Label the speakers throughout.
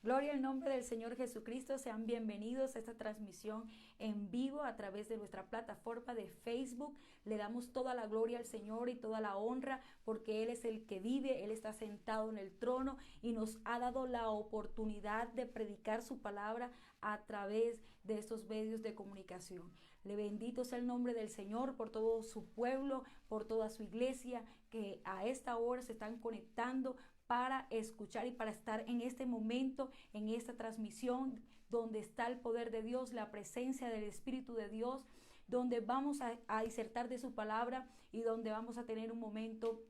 Speaker 1: Gloria al nombre del Señor Jesucristo. Sean bienvenidos a esta transmisión en vivo a través de nuestra plataforma de Facebook. Le damos toda la gloria al Señor y toda la honra porque Él es el que vive, Él está sentado en el trono y nos ha dado la oportunidad de predicar su palabra a través de estos medios de comunicación. Le bendito sea el nombre del Señor por todo su pueblo, por toda su iglesia que a esta hora se están conectando para escuchar y para estar en este momento, en esta transmisión donde está el poder de Dios, la presencia del Espíritu de Dios, donde vamos a disertar de su palabra y donde vamos a tener un momento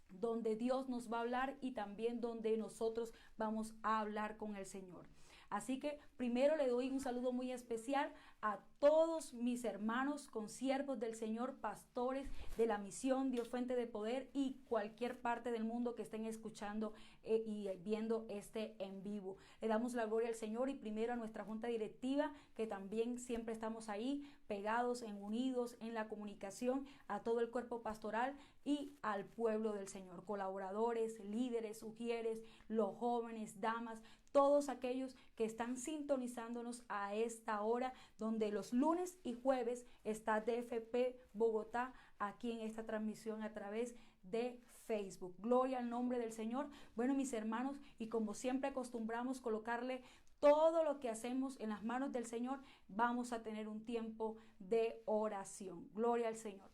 Speaker 1: donde Dios nos va a hablar y también donde nosotros vamos a hablar con el Señor. Así que primero le doy un saludo muy especial a todos mis hermanos, consiervos del Señor, pastores de la misión Dios Fuente de Poder y cualquier parte del mundo que estén escuchando y viendo este en vivo. Le damos la gloria al Señor y primero a nuestra junta directiva, que también siempre estamos ahí pegados, unidos en la comunicación, a todo el cuerpo pastoral y al pueblo del Señor, colaboradores, líderes, ujieres, los jóvenes, damas, todos aquellos que están sintonizándonos a esta hora, donde los lunes y jueves está DFP Bogotá aquí en esta transmisión a través de Facebook. Gloria al nombre del Señor. Bueno, mis hermanos, y como siempre acostumbramos colocarle todo lo que hacemos en las manos del Señor, vamos a tener un tiempo de oración. Gloria al Señor.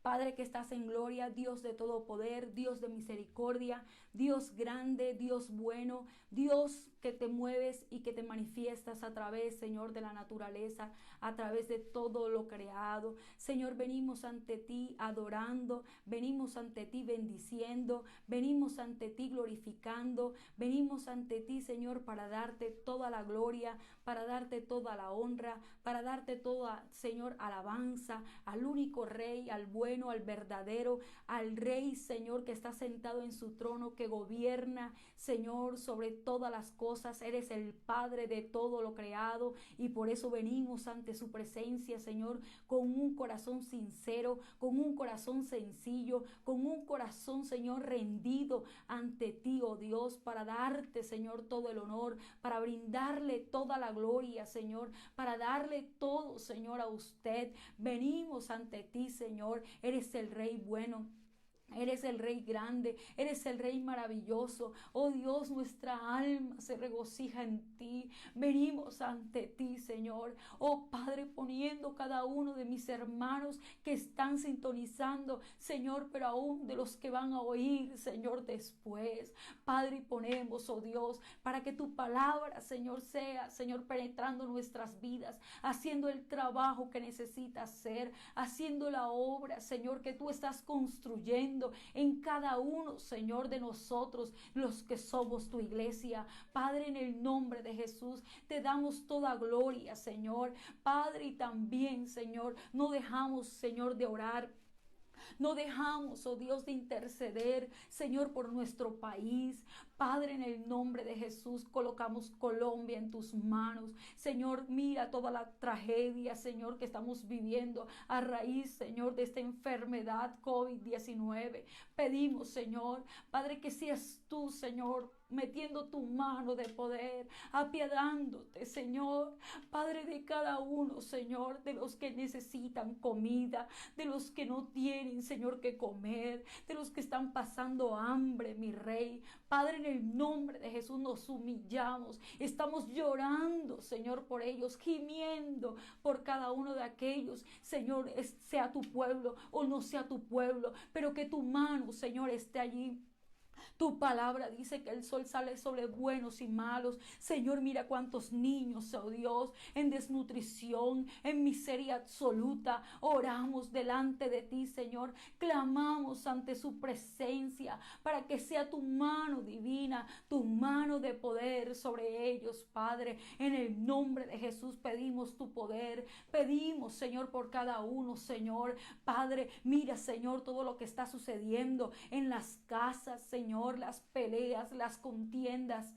Speaker 1: Padre que estás en gloria, Dios de todo poder, Dios de misericordia, Dios grande, Dios bueno, Dios que te mueves y que te manifiestas a través, Señor, de la naturaleza, a través de todo lo creado. Señor, venimos ante ti adorando, venimos ante ti bendiciendo, venimos ante ti glorificando, venimos ante ti, Señor, para darte toda la gloria, para darte toda la honra, para darte toda, Señor, alabanza al único Rey, al bueno, al verdadero, al Rey, Señor, que está sentado en su trono, que gobierna, Señor, sobre todas las cosas. Eres el Padre de todo lo creado y por eso venimos ante su presencia, Señor, con un corazón sincero, con un corazón sencillo, con un corazón, Señor, rendido ante ti, oh Dios, para darte, Señor, todo el honor, para brindarle toda la gloria, Señor, para darle todo, Señor, a usted. Venimos ante ti, Señor. Eres el Rey bueno. Eres el Rey grande, eres el Rey maravilloso. Oh Dios, nuestra alma se regocija en ti. Venimos ante ti, Señor. Oh Padre, poniendo cada uno de mis hermanos que están sintonizando, Señor, pero aún de los que van a oír, Señor, después. Padre, y ponemos, oh Dios, para que tu palabra, Señor, sea, Señor, penetrando nuestras vidas, haciendo el trabajo que necesita hacer, haciendo la obra, Señor, que tú estás construyendo en cada uno, Señor, de nosotros, los que somos tu iglesia. Padre, en el nombre de Jesús, te damos toda gloria, Señor. Padre, y también, Señor, no dejamos, Señor, de orar. No dejamos, oh Dios, de interceder, Señor, por nuestro país. Padre, en el nombre de Jesús, colocamos Colombia en tus manos. Señor, mira toda la tragedia, Señor, que estamos viviendo a raíz, Señor, de esta enfermedad COVID-19. Pedimos, Señor, Padre, que seas tú, Señor, metiendo tu mano de poder, apiadándote, Señor, Padre, de cada uno, Señor, de los que necesitan comida, de los que no tienen, Señor, que comer, de los que están pasando hambre, mi Rey. Padre, en el nombre de Jesús nos humillamos, estamos llorando, Señor, por ellos, gimiendo por cada uno de aquellos, Señor, sea tu pueblo o no sea tu pueblo, pero que tu mano, Señor, esté allí. Tu palabra dice que el sol sale sobre buenos y malos. Señor, mira cuántos niños, oh Dios, en desnutrición, en miseria absoluta. Oramos delante de ti, Señor. Clamamos ante su presencia para que sea tu mano divina, tu mano de poder sobre ellos, Padre. En el nombre de Jesús pedimos tu poder. Pedimos, Señor, por cada uno, Señor. Padre, mira, Señor, todo lo que está sucediendo en las casas, Señor, las peleas, las contiendas,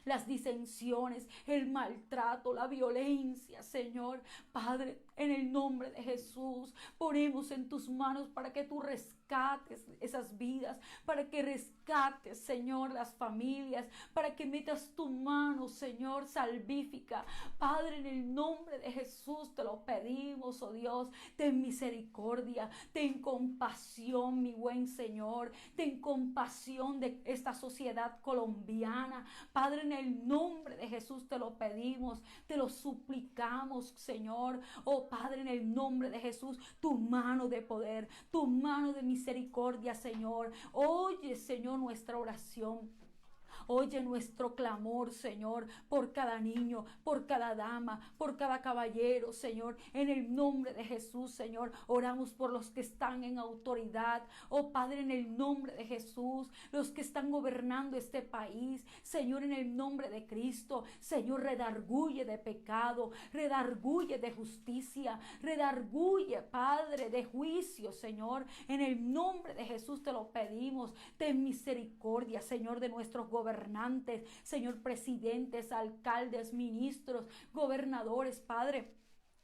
Speaker 1: las disensiones, el maltrato, la violencia, Señor. Padre, En el nombre de Jesús, ponemos en tus manos para que tú rescates esas vidas, para que rescates, Señor, las familias, para que metas tu mano, Señor, salvífica. Padre, en el nombre de Jesús te lo pedimos, oh Dios, ten misericordia, ten compasión, mi buen Señor, ten compasión de esta sociedad colombiana. Padre, en el nombre de Jesús te lo pedimos, te lo suplicamos, Señor. Oh Padre, en el nombre de Jesús, tu mano de poder, tu mano de misericordia, Señor. Oye, Señor, nuestra oración. Oye nuestro clamor, Señor, por cada niño, por cada dama, por cada caballero, Señor. En el nombre de Jesús, Señor, oramos por los que están en autoridad. Oh Padre, en el nombre de Jesús, los que están gobernando este país, Señor, en el nombre de Cristo, Señor, redarguye de pecado, redarguye de justicia, redarguye, Padre, de juicio, Señor. En el nombre de Jesús te lo pedimos. Ten misericordia, Señor, de nuestros gobernantes, Señor, presidentes, alcaldes, ministros, gobernadores, Padre.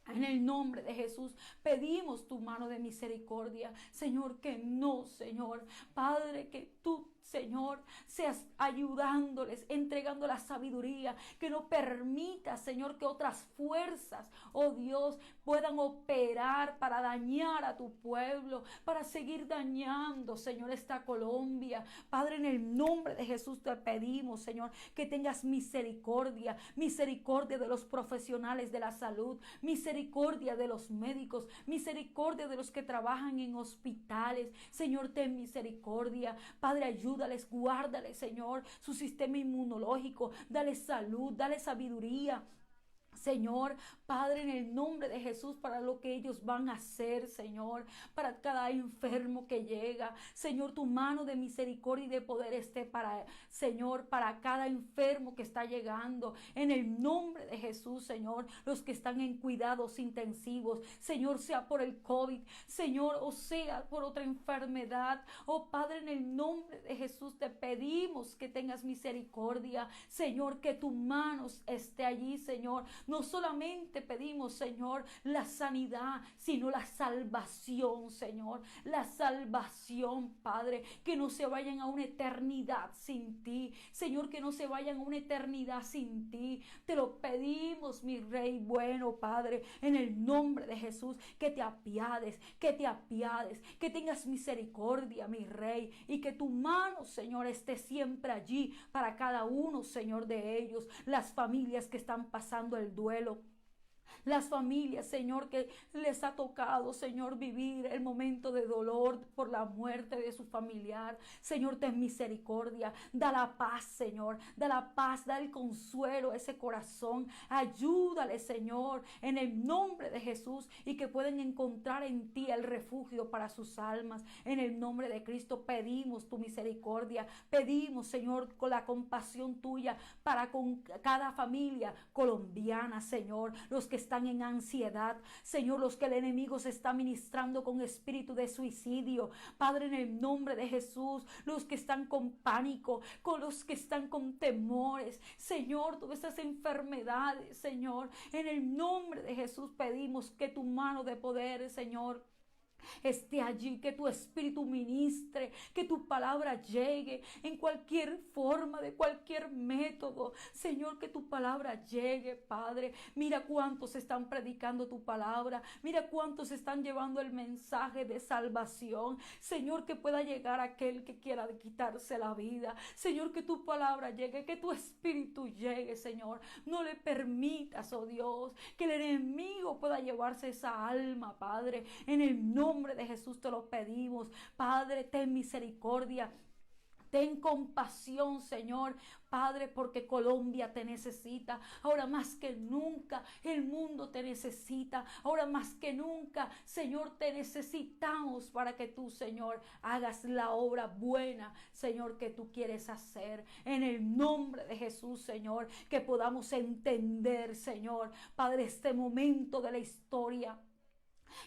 Speaker 1: En el nombre de Jesús pedimos tu mano de misericordia, Señor, que no, Señor, Padre, que tú, Señor, seas ayudándoles, entregando la sabiduría, que no permita, Señor, que otras fuerzas, oh Dios, puedan operar para dañar a tu pueblo, para seguir dañando, Señor, esta Colombia. Padre, en el nombre de Jesús te pedimos, Señor, que tengas misericordia, misericordia de los profesionales de la salud, misericordia de los médicos, misericordia de los que trabajan en hospitales. Señor, ten misericordia. Padre, ayúdales, guárdales, Señor, su sistema inmunológico, dale salud, dale sabiduría. Señor, Padre, en el nombre de Jesús, para lo que ellos van a hacer, Señor, para cada enfermo que llega, Señor, tu mano de misericordia y de poder esté para, Señor, para cada enfermo que está llegando, en el nombre de Jesús, Señor, los que están en cuidados intensivos, Señor, sea por el COVID, Señor, o sea por otra enfermedad, oh Padre, en el nombre de Jesús te pedimos que tengas misericordia, Señor, que tu mano esté allí, Señor. No solamente pedimos, Señor, la sanidad, sino la salvación, Señor. La salvación, Padre, que no se vayan a una eternidad sin ti. Señor, que no se vayan a una eternidad sin ti. Te lo pedimos, mi Rey bueno, Padre, en el nombre de Jesús, que te apiades, que te apiades, que tengas misericordia, mi Rey, y que tu mano, Señor, esté siempre allí para cada uno, Señor, de ellos, las familias que están pasando el duelo. Las familias, Señor, que les ha tocado, Señor, vivir el momento de dolor por la muerte de su familiar. Señor, ten misericordia. Da la paz, Señor. Da la paz, da el consuelo a ese corazón. Ayúdale, Señor, en el nombre de Jesús, y que puedan encontrar en ti el refugio para sus almas. En el nombre de Cristo pedimos tu misericordia. Pedimos, Señor, con la compasión tuya para con cada familia colombiana, Señor, los que están en ansiedad, Señor, los que el enemigo se está ministrando con espíritu de suicidio, Padre, en el nombre de Jesús, los que están con pánico, con los que están con temores, Señor, todas estas enfermedades, Señor, en el nombre de Jesús pedimos que tu mano de poder, Señor, esté allí, que tu espíritu ministre, que tu palabra llegue en cualquier forma, de cualquier método, Señor, que tu palabra llegue, Padre. Mira cuántos están predicando tu palabra, mira cuántos están llevando el mensaje de salvación, Señor, que pueda llegar aquel que quiera quitarse la vida, Señor, que tu palabra llegue, que tu espíritu llegue, Señor. No le permitas, oh Dios, que el enemigo pueda llevarse esa alma, Padre, en el nombre de Jesús te lo pedimos. Padre, ten misericordia. Ten compasión, Señor, Padre, porque Colombia te necesita. Ahora más que nunca el mundo te necesita. Ahora más que nunca, Señor, te necesitamos para que tú, Señor, hagas la obra buena, Señor, que tú quieres hacer. En el nombre de Jesús, Señor, que podamos entender, Señor, Padre, este momento de la historia.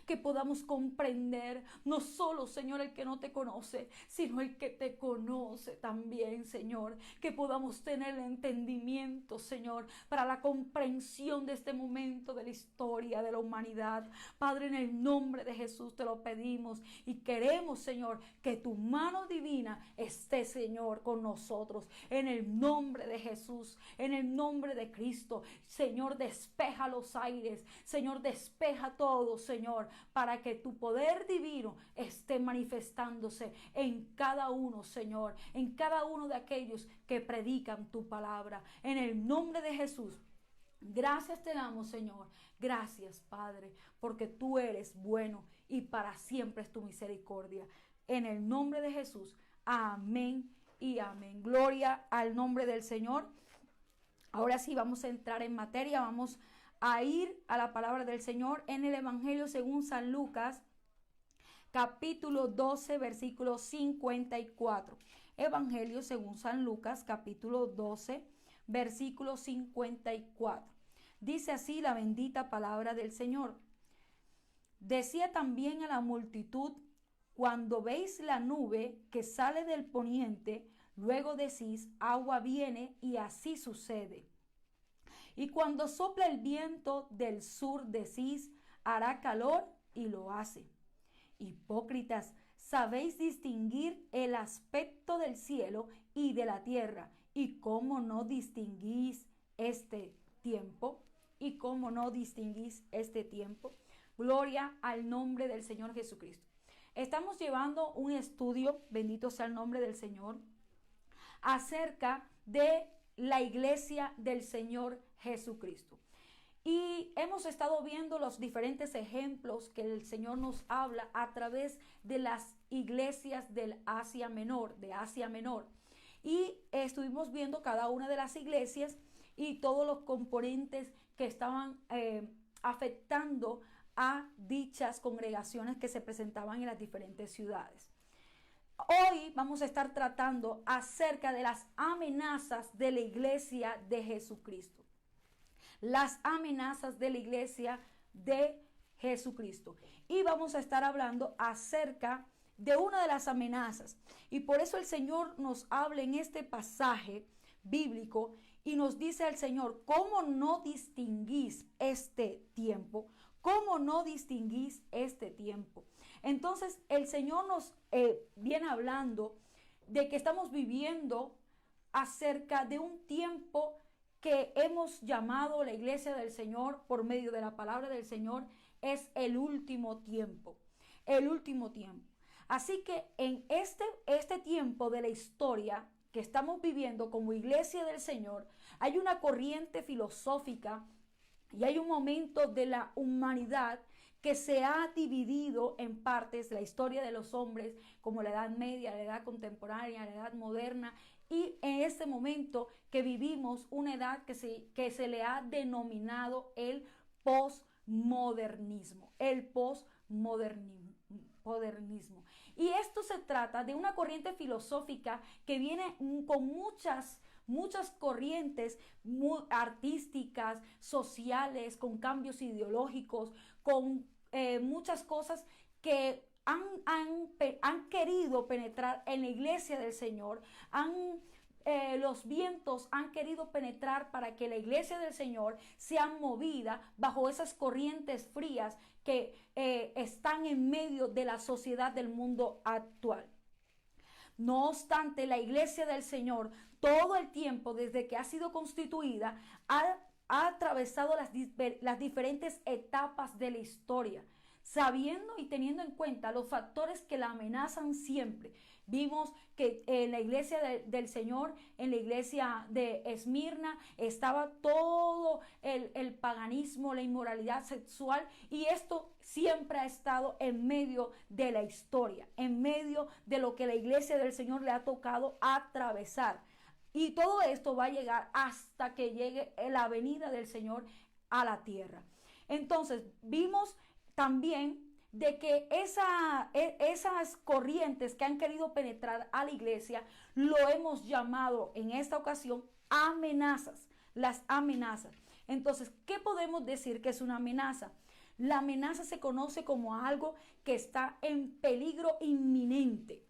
Speaker 1: que podamos comprender no solo, Señor, el que no te conoce, sino el que te conoce también, Señor, que podamos tener el entendimiento, Señor, para la comprensión de este momento de la historia de la humanidad. Padre, en el nombre de Jesús te lo pedimos y queremos, Señor, que tu mano divina esté, Señor, con nosotros, en el nombre de Jesús, en el nombre de Cristo. Señor, despeja los aires, Señor, despeja todo, Señor, para que tu poder divino esté manifestándose en cada uno, Señor, en cada uno de aquellos que predican tu palabra. En el nombre de Jesús, gracias te damos, Señor. Gracias, Padre, porque tú eres bueno y para siempre es tu misericordia. En el nombre de Jesús, amén y amén. Gloria al nombre del Señor. Ahora sí, vamos a entrar en materia, vamos a ir a la palabra del Señor en el Evangelio según San Lucas, capítulo 12, versículo 54. Evangelio según San Lucas, capítulo 12, versículo 54. Dice así la bendita palabra del Señor. Decía también a la multitud: cuando veis la nube que sale del poniente, luego decís: agua viene, y así sucede. Y cuando sopla el viento del sur, decís: hará calor, y lo hace. Hipócritas, sabéis distinguir el aspecto del cielo y de la tierra, y cómo no distinguís este tiempo. Y cómo no distinguís este tiempo. Gloria al nombre del Señor Jesucristo. Estamos llevando un estudio, bendito sea el nombre del Señor, acerca de la iglesia del Señor Jesucristo. Y hemos estado viendo los diferentes ejemplos que el Señor nos habla a través de las iglesias del Asia Menor, de Asia Menor. Y estuvimos viendo cada una de las iglesias y todos los componentes que estaban afectando a dichas congregaciones que se presentaban en las diferentes ciudades. Hoy vamos a estar tratando acerca de las amenazas de la iglesia de Jesucristo. Las amenazas de la iglesia de Jesucristo. Y vamos a estar hablando acerca de una de las amenazas. Y por eso el Señor nos habla en este pasaje bíblico y nos dice al Señor: ¿cómo no distinguís este tiempo? ¿Cómo no distinguís este tiempo? Entonces el Señor nos viene hablando de que estamos viviendo acerca de un tiempo que hemos llamado la iglesia del Señor por medio de la palabra del Señor es el último tiempo. El último tiempo. Así que en este tiempo de la historia que estamos viviendo como iglesia del Señor, hay una corriente filosófica y hay un momento de la humanidad que se ha dividido en partes, la historia de los hombres, como la Edad Media, la Edad Contemporánea, la Edad Moderna, y en este momento que vivimos una edad que se le ha denominado el posmodernismo, el posmodernismo. Y esto se trata de una corriente filosófica que viene con muchas corrientes artísticas, sociales, con cambios ideológicos, con muchas cosas que han querido penetrar en la iglesia del Señor, los vientos han querido penetrar para que la iglesia del Señor sea movida bajo esas corrientes frías que están en medio de la sociedad del mundo actual. No obstante, la iglesia del Señor, todo el tiempo desde que ha sido constituida, ha atravesado las diferentes etapas de la historia, sabiendo y teniendo en cuenta los factores que la amenazan siempre. Vimos que en la iglesia del Señor, en la iglesia de Esmirna, estaba todo el paganismo, la inmoralidad sexual, y esto siempre ha estado en medio de la historia, en medio de lo que la iglesia del Señor le ha tocado atravesar. Y todo esto va a llegar hasta que llegue la venida del Señor a la tierra. Entonces, vimos también de que esas corrientes que han querido penetrar a la iglesia, lo hemos llamado en esta ocasión amenazas, las amenazas. Entonces, ¿qué podemos decir que es una amenaza? La amenaza se conoce como algo que está en peligro inminente,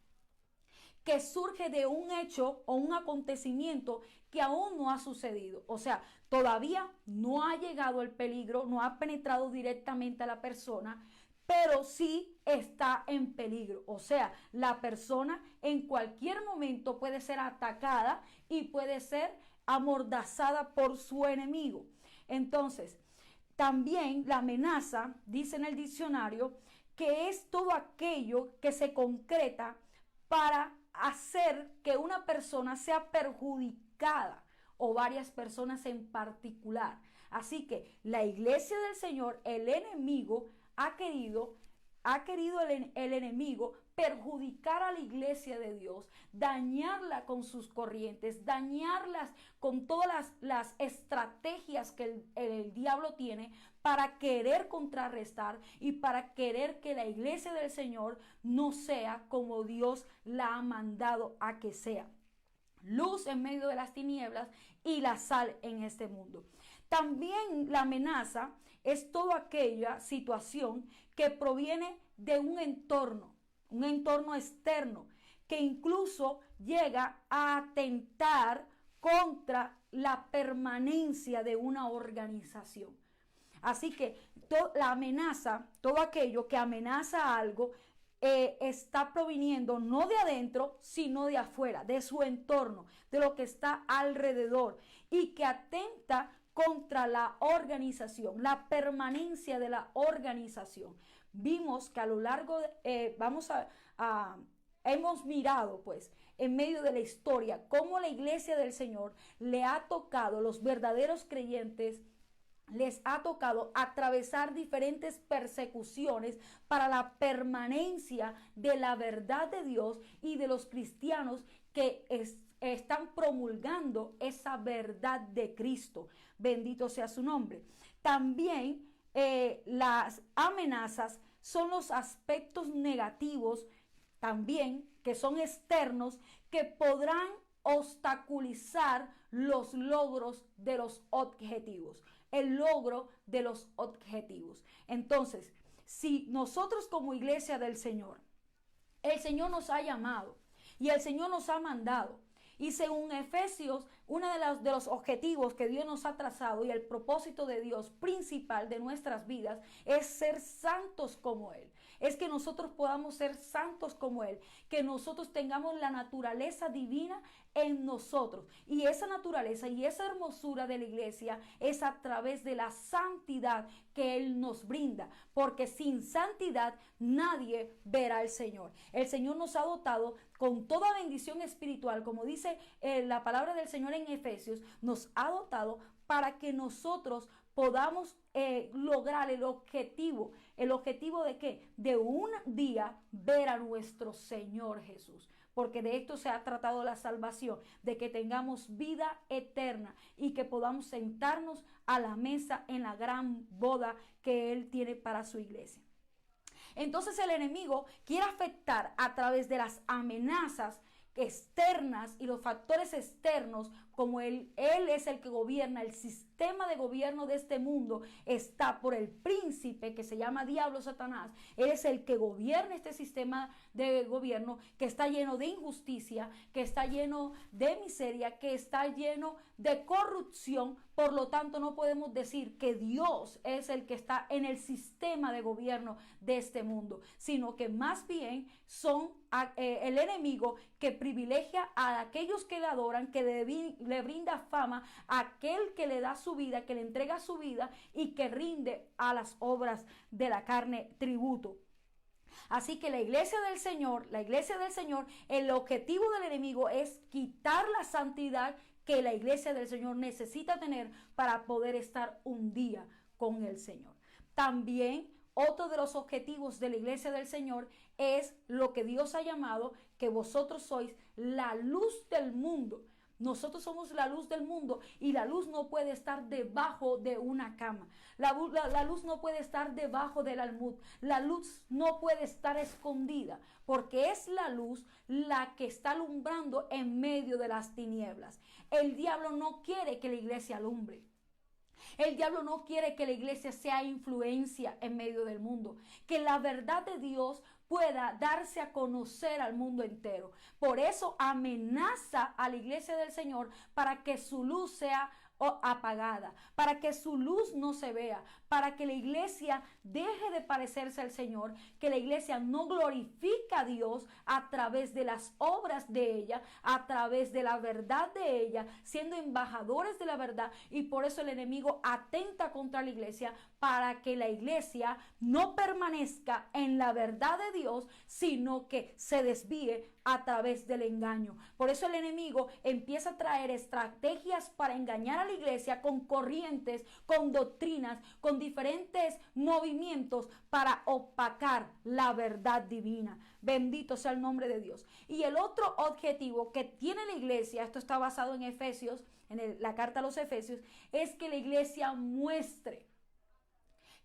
Speaker 1: que surge de un hecho o un acontecimiento que aún no ha sucedido. O sea, todavía no ha llegado el peligro, no ha penetrado directamente a la persona, pero sí está en peligro. O sea, la persona en cualquier momento puede ser atacada y puede ser amordazada por su enemigo. Entonces, también la amenaza, dice en el diccionario, que es todo aquello que se concreta para hacer que una persona sea perjudicada o varias personas en particular. Así que la iglesia del Señor, el enemigo ha querido el enemigo perjudicar a la iglesia de Dios, dañarla con sus corrientes, dañarlas con todas las estrategias que el diablo tiene para querer contrarrestar y para querer que la iglesia del Señor no sea como Dios la ha mandado a que sea. Luz en medio de las tinieblas y la sal en este mundo. También la amenaza es toda aquella situación que proviene de un entorno externo, que incluso llega a atentar contra la permanencia de una organización. Así que la amenaza, todo aquello que amenaza algo, está proviniendo no de adentro, sino de afuera, de su entorno, de lo que está alrededor y que atenta contra la organización, la permanencia de la organización. Vimos que a lo largo hemos mirado pues en medio de la historia cómo la iglesia del Señor le ha tocado, los verdaderos creyentes, les ha tocado atravesar diferentes persecuciones para la permanencia de la verdad de Dios y de los cristianos que están promulgando esa verdad de Cristo. Bendito sea su nombre. También las amenazas son los aspectos negativos también que son externos que podrán obstaculizar los logros de los objetivos, el logro de los objetivos. Entonces, si nosotros como iglesia del Señor, el Señor nos ha llamado y el Señor nos ha mandado, y según Efesios, uno de los objetivos que Dios nos ha trazado y el propósito de Dios principal de nuestras vidas es ser santos como Él. Es que nosotros podamos ser santos como Él, que nosotros tengamos la naturaleza divina en nosotros. Y esa naturaleza y esa hermosura de la iglesia es a través de la santidad que Él nos brinda, porque sin santidad nadie verá al Señor. El Señor nos ha dotado con toda bendición espiritual, como dice la palabra del Señor en Efesios, nos ha dotado para que nosotros podamos lograr el objetivo. ¿El objetivo de qué? De un día ver a nuestro Señor Jesús. Porque de esto se ha tratado la salvación, de que tengamos vida eterna y que podamos sentarnos a la mesa en la gran boda que Él tiene para su iglesia. Entonces el enemigo quiere afectar a través de las amenazas externas y los factores externos, como él es el que gobierna, el sistema de gobierno de este mundo está por el príncipe que se llama Diablo, Satanás. Él es el que gobierna este sistema de gobierno que está lleno de injusticia, que está lleno de miseria, que está lleno de corrupción. Por lo tanto, no podemos decir que Dios es el que está en el sistema de gobierno de este mundo, sino que más bien son el enemigo que privilegia a aquellos que le adoran, que le brinda fama, a aquel que le da su vida, que le entrega su vida y que rinde a las obras de la carne tributo. Así que la iglesia del Señor, el objetivo del enemigo es quitar la santidad que la iglesia del Señor necesita tener para poder estar un día con el Señor. También otro de los objetivos de la iglesia del Señor es lo que Dios ha llamado, que vosotros sois la luz del mundo. Nosotros somos la luz del mundo y la luz no puede estar debajo de una cama. La luz no puede estar debajo del almud. La luz no puede estar escondida porque es la luz la que está alumbrando en medio de las tinieblas. El diablo no quiere que la iglesia alumbre. El diablo no quiere que la iglesia sea influencia en medio del mundo, que la verdad de Dios pueda darse a conocer al mundo entero. Por eso amenaza a la iglesia del Señor para que su luz sea apagada, para que su luz no se vea, para que la iglesia deje de parecerse al Señor, que la iglesia no glorifica a Dios a través de las obras de ella, a través de la verdad de ella, siendo embajadores de la verdad. Y por eso el enemigo atenta contra la iglesia, para que la iglesia no permanezca en la verdad de Dios, sino que se desvíe a través del engaño. Por eso el enemigo empieza a traer estrategias para engañar a la iglesia con corrientes, con doctrinas, con diferentes movimientos para opacar la verdad divina. Bendito sea el nombre de Dios. Y el otro objetivo que tiene la iglesia, esto está basado en Efesios, en la carta a los Efesios, es que la iglesia muestre,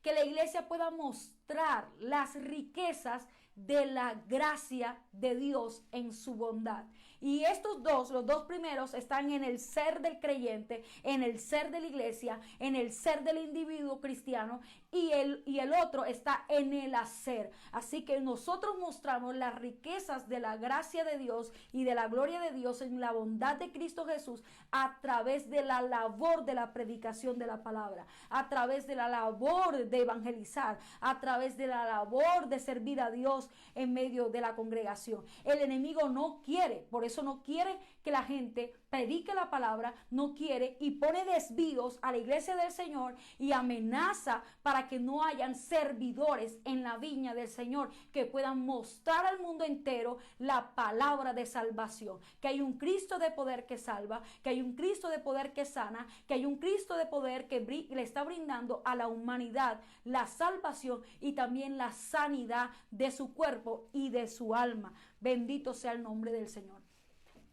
Speaker 1: que la iglesia pueda mostrar las riquezas de la gracia de Dios en su bondad. Y estos dos, los dos primeros, están en el ser del creyente, en el ser de la iglesia, en el ser del individuo cristiano, y el otro está en el hacer. Así que nosotros mostramos las riquezas de la gracia de Dios y de la gloria de Dios en la bondad de Cristo Jesús a través de la labor de la predicación de la palabra, a través de la labor de evangelizar, a través de la labor de servir a Dios en medio de la congregación. El enemigo no quiere, por eso no quiere que la gente predique la palabra, no quiere, y pone desvíos a la iglesia del Señor y amenaza para que no hayan servidores en la viña del Señor que puedan mostrar al mundo entero la palabra de salvación, que hay un Cristo de poder que salva, que hay un Cristo de poder que sana, que hay un Cristo de poder que le está brindando a la humanidad la salvación y también la sanidad de su cuerpo y de su alma. Bendito sea el nombre del Señor.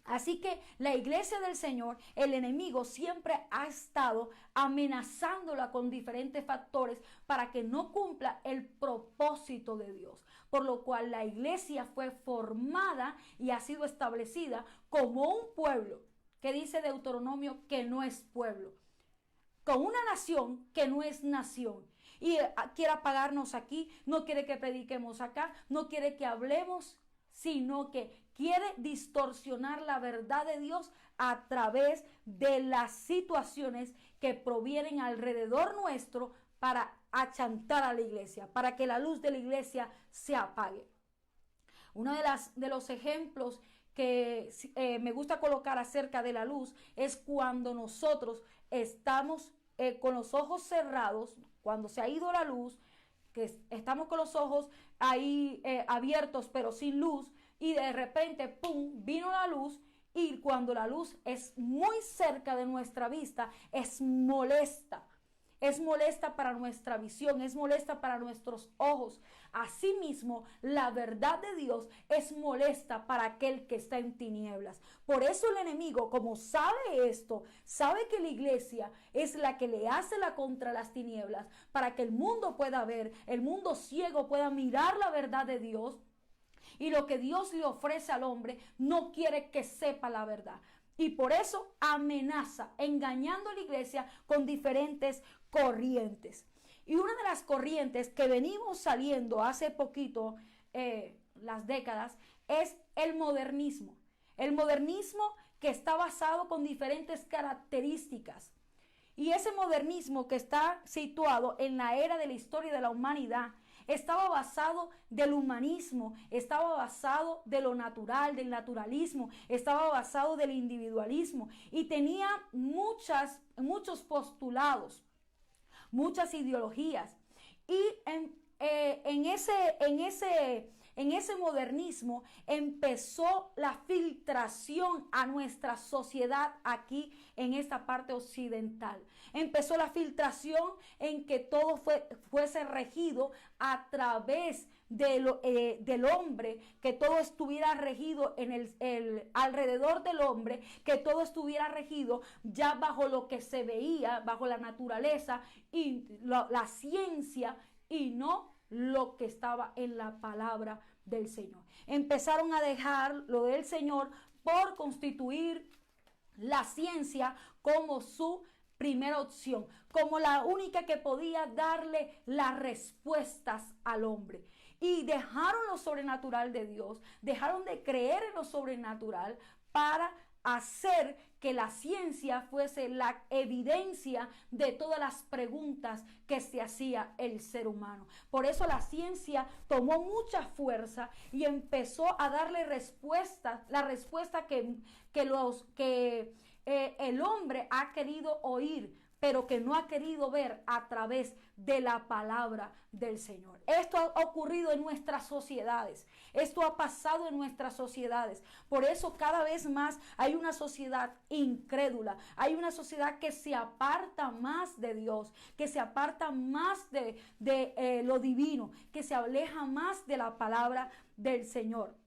Speaker 1: Así que la iglesia del Señor, el enemigo siempre ha estado amenazándola con diferentes factores para que no cumpla el propósito de Dios. Por lo cual la iglesia fue formada y ha sido establecida como un pueblo, que dice Deuteronomio que no es pueblo, con una nación que no es nación. Y quiere apagarnos aquí, no quiere que prediquemos acá, no quiere que hablemos, sino que quiere distorsionar la verdad de Dios a través de las situaciones que provienen alrededor nuestro para achantar a la iglesia, para que la luz de la iglesia se apague. Uno de los ejemplos que me gusta colocar acerca de la luz es cuando nosotros estamos con los ojos cerrados, cuando se ha ido la luz, que estamos con los ojos ahí abiertos pero sin luz, y de repente, ¡pum!, vino la luz, y cuando la luz es muy cerca de nuestra vista, es molesta para nuestra visión, es molesta para nuestros ojos. Asimismo, la verdad de Dios es molesta para aquel que está en tinieblas. Por eso el enemigo, como sabe esto, sabe que la iglesia es la que le hace la contra las tinieblas, para que el mundo pueda ver, el mundo ciego pueda mirar la verdad de Dios. Y lo que Dios le ofrece al hombre, no quiere que sepa la verdad. Y por eso amenaza, engañando a la iglesia con diferentes corrientes. Y una de las corrientes que venimos saliendo hace poquito, las décadas, es el modernismo. El modernismo que está basado con diferentes características. Y ese modernismo que está situado en la era de la historia de la humanidad, estaba basado del humanismo, estaba basado de lo natural, del naturalismo, estaba basado del individualismo y tenía muchos postulados, muchas ideologías. Y en ese modernismo empezó la filtración a nuestra sociedad aquí en esta parte occidental. Empezó la filtración en que todo fuese regido a través del hombre, que todo estuviera regido alrededor del hombre, que todo estuviera regido ya bajo lo que se veía, bajo la naturaleza y la ciencia, y no lo que estaba en la palabra del Señor. Empezaron a dejar lo del Señor por constituir la ciencia como su primera opción, como la única que podía darle las respuestas al hombre. Y dejaron lo sobrenatural de Dios, dejaron de creer en lo sobrenatural para hacer que la ciencia fuese la evidencia de todas las preguntas que se hacía el ser humano. Por eso la ciencia tomó mucha fuerza y empezó a darle respuestas, la respuesta que el hombre ha querido oír, pero que no ha querido ver a través de la palabra del Señor. Esto ha ocurrido en nuestras sociedades. Esto ha pasado en nuestras sociedades. Por eso cada vez más hay una sociedad incrédula. Hay una sociedad que se aparta más de Dios, que se aparta más de lo divino, que se aleja más de la palabra del Señor.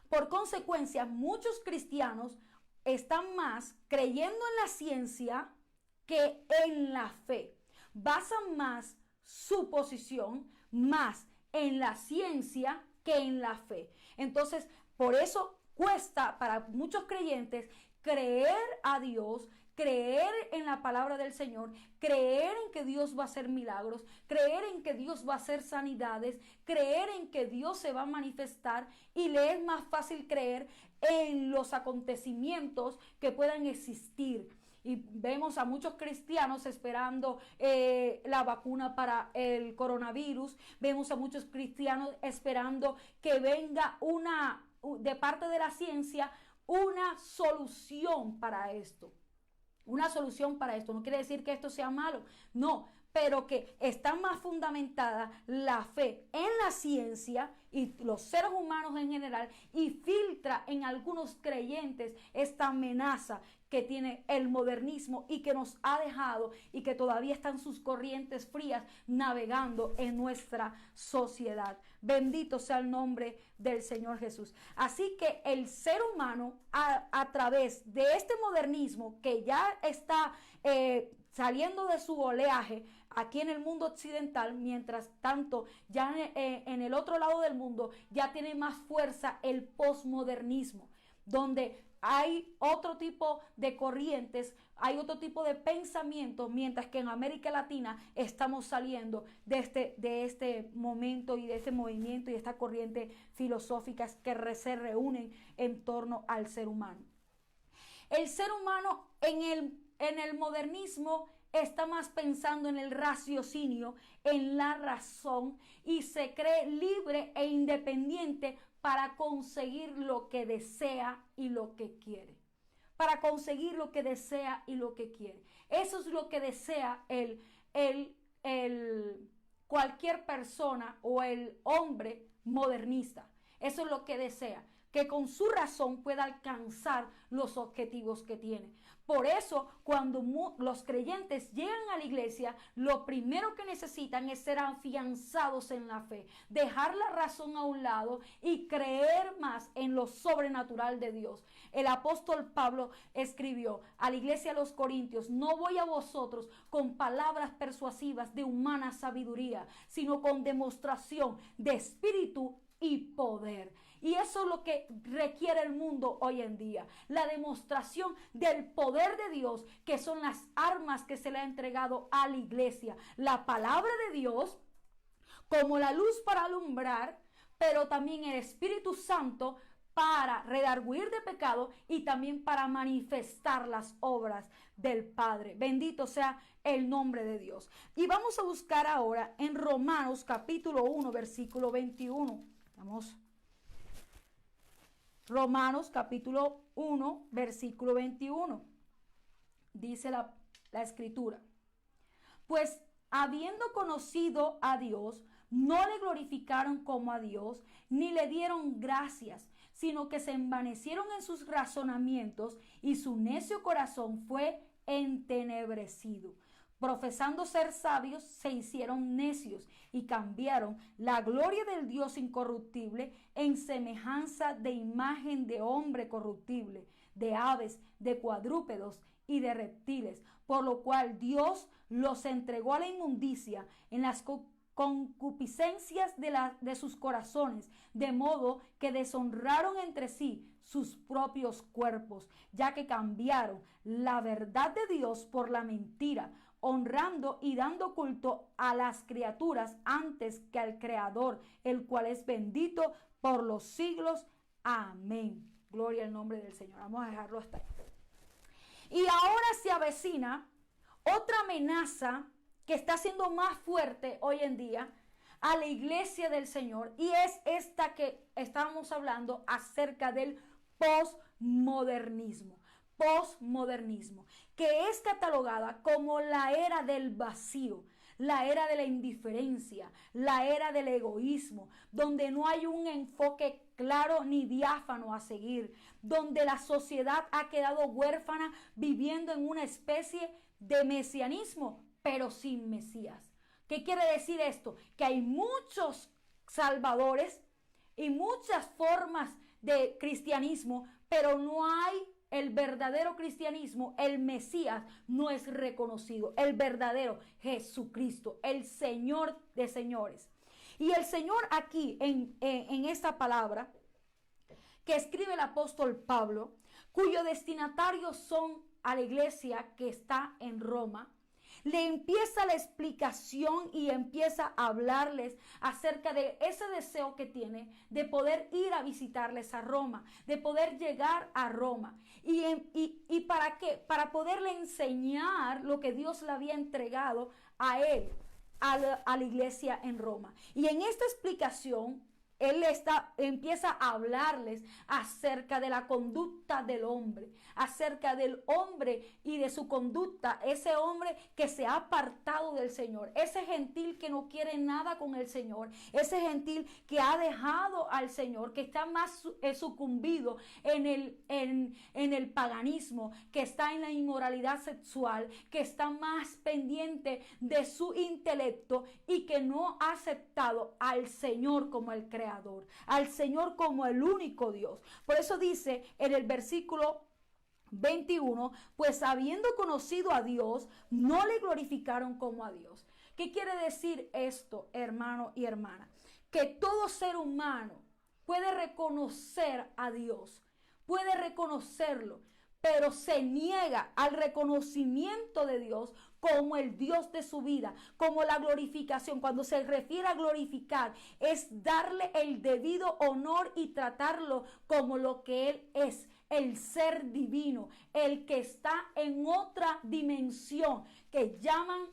Speaker 1: Por consecuencia, muchos cristianos están más creyendo en la ciencia que en la fe. Basan más su posición más en la ciencia que en la fe. Entonces, por eso cuesta para muchos creyentes creer a Dios, creer en la palabra del Señor, creer en que Dios va a hacer milagros, creer en que Dios va a hacer sanidades, creer en que Dios se va a manifestar, y le es más fácil creer en los acontecimientos que puedan existir. Y vemos a muchos cristianos esperando la vacuna para el coronavirus. Vemos a muchos cristianos esperando que venga de parte de la ciencia, una solución para esto. Una solución para esto. No quiere decir que esto sea malo. No, pero que está más fundamentada la fe en la ciencia y los seres humanos en general, y filtra en algunos creyentes esta amenaza que tiene el modernismo y que nos ha dejado, y que todavía están sus corrientes frías navegando en nuestra sociedad. Bendito sea el nombre del Señor Jesús. Así que el ser humano a través de este modernismo que ya está saliendo de su oleaje aquí en el mundo occidental, mientras tanto ya en el otro lado del mundo ya tiene más fuerza el posmodernismo, donde hay otro tipo de corrientes, hay otro tipo de pensamiento, mientras que en América Latina estamos saliendo de este momento y de este movimiento y de esta corriente filosóficas que se reúnen en torno al ser humano. El ser humano en el modernismo está más pensando en el raciocinio, en la razón, y se cree libre e independiente para conseguir lo que desea y lo que quiere. Para conseguir lo que desea y lo que quiere. Eso es lo que desea cualquier persona o el hombre modernista. Eso es lo que desea, que con su razón pueda alcanzar los objetivos que tiene. Por eso, cuando los creyentes llegan a la iglesia, lo primero que necesitan es ser afianzados en la fe, dejar la razón a un lado y creer más en lo sobrenatural de Dios. El apóstol Pablo escribió a la iglesia de los Corintios: no voy a vosotros con palabras persuasivas de humana sabiduría, sino con demostración de espíritu y poder. Y eso es lo que requiere el mundo hoy en día, la demostración del poder de Dios, que son las armas que se le ha entregado a la iglesia. La palabra de Dios como la luz para alumbrar, pero también el Espíritu Santo para redarguir de pecado y también para manifestar las obras del Padre. Bendito sea el nombre de Dios. Y vamos a buscar ahora en Romanos capítulo 1, versículo 21. Vamos. Romanos capítulo 1, versículo 21. Dice la escritura: pues habiendo conocido a Dios, no le glorificaron como a Dios, ni le dieron gracias, sino que se envanecieron en sus razonamientos, y su necio corazón fue entenebrecido. Profesando ser sabios, se hicieron necios y cambiaron la gloria del Dios incorruptible en semejanza de imagen de hombre corruptible, de aves, de cuadrúpedos y de reptiles, por lo cual Dios los entregó a la inmundicia en las concupiscencias de sus corazones, de modo que deshonraron entre sí sus propios cuerpos, ya que cambiaron la verdad de Dios por la mentira, honrando y dando culto a las criaturas antes que al Creador, el cual es bendito por los siglos. Amén. Gloria al nombre del Señor. Vamos a dejarlo hasta ahí. Y ahora se avecina otra amenaza que está siendo más fuerte hoy en día a la iglesia del Señor, y es esta que estábamos hablando acerca del posmodernismo. Posmodernismo, que es catalogada como la era del vacío, la era de la indiferencia, la era del egoísmo, donde no hay un enfoque claro ni diáfano a seguir, donde la sociedad ha quedado huérfana, viviendo en una especie de mesianismo, pero sin Mesías. ¿Qué quiere decir esto? Que hay muchos salvadores y muchas formas de cristianismo, pero no hay el verdadero cristianismo. El Mesías no es reconocido, el verdadero Jesucristo, el Señor de señores. Y el Señor aquí en esta palabra que escribe el apóstol Pablo, cuyo destinatarios son a la iglesia que está en Roma, le empieza la explicación y empieza a hablarles acerca de ese deseo que tiene de poder ir a visitarles a Roma, de poder llegar a Roma. ¿Y para qué? Para poderle enseñar lo que Dios le había entregado a él, a la iglesia en Roma. Y en esta explicación, él empieza a hablarles acerca de la conducta del hombre, acerca del hombre y de su conducta, ese hombre que se ha apartado del Señor, ese gentil que no quiere nada con el Señor, ese gentil que ha dejado al Señor, que está más sucumbido en el paganismo, que está en la inmoralidad sexual, que está más pendiente de su intelecto y que no ha aceptado al Señor como el Creador, al Señor como el único Dios. Por eso dice en el versículo 21, pues habiendo conocido a Dios, no le glorificaron como a Dios. ¿Qué quiere decir esto, hermano y hermana? Que todo ser humano puede reconocer a Dios, puede reconocerlo, pero se niega al reconocimiento de Dios como el Dios de su vida, como la glorificación. Cuando se refiere a glorificar, es darle el debido honor y tratarlo como lo que Él es, el ser divino, el que está en otra dimensión, que llaman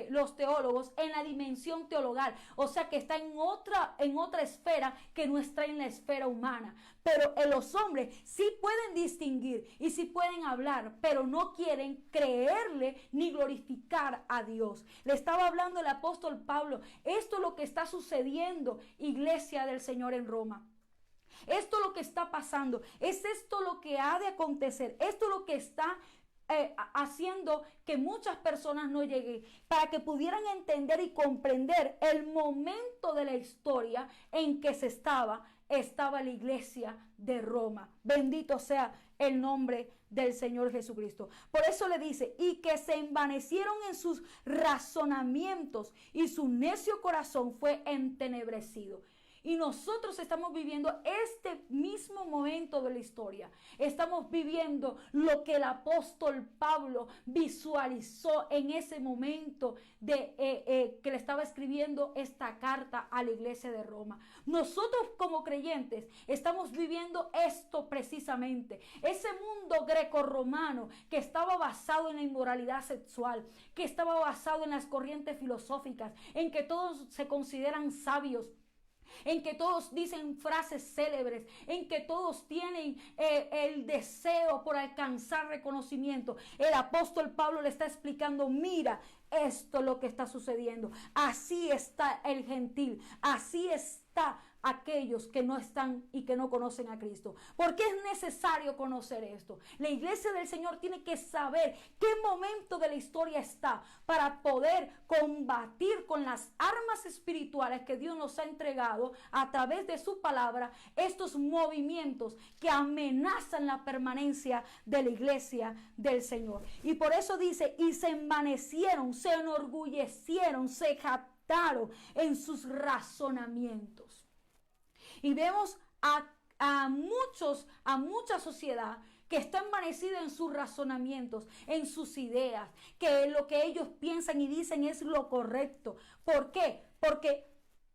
Speaker 1: los teólogos en la dimensión teologal, o sea que está en otra esfera que no está en la esfera humana. Pero los hombres sí pueden distinguir y sí pueden hablar, pero no quieren creerle ni glorificar a Dios. Le estaba hablando el apóstol Pablo, esto es lo que está sucediendo, iglesia del Señor en Roma. Esto es lo que está pasando, es esto lo que ha de acontecer, esto es lo que está haciendo que muchas personas no lleguen, para que pudieran entender y comprender el momento de la historia en que estaba la iglesia de Roma. Bendito sea el nombre del Señor Jesucristo. Por eso le dice, y que se envanecieron en sus razonamientos y su necio corazón fue entenebrecido. Y nosotros estamos viviendo este mismo momento de la historia. Estamos viviendo lo que el apóstol Pablo visualizó en ese momento que le estaba escribiendo esta carta a la iglesia de Roma. Nosotros como creyentes estamos viviendo esto precisamente. Ese mundo grecorromano que estaba basado en la inmoralidad sexual, que estaba basado en las corrientes filosóficas, en que todos se consideran sabios, en que todos dicen frases célebres, en que todos tienen el deseo por alcanzar reconocimiento. El apóstol Pablo le está explicando, mira, esto es lo que está sucediendo. Así está el gentil, así está aquellos que no están y que no conocen a Cristo. ¿Por qué es necesario conocer esto? La iglesia del Señor tiene que saber qué momento de la historia está para poder combatir con las armas espirituales que Dios nos ha entregado a través de su palabra estos movimientos que amenazan la permanencia de la iglesia del Señor. Y por eso dice, y se envanecieron, se enorgullecieron, se jactaron envastaron en sus razonamientos. Y vemos a mucha sociedad que está envanecida en sus razonamientos, en sus ideas, que lo que ellos piensan y dicen es lo correcto. ¿Por qué? Porque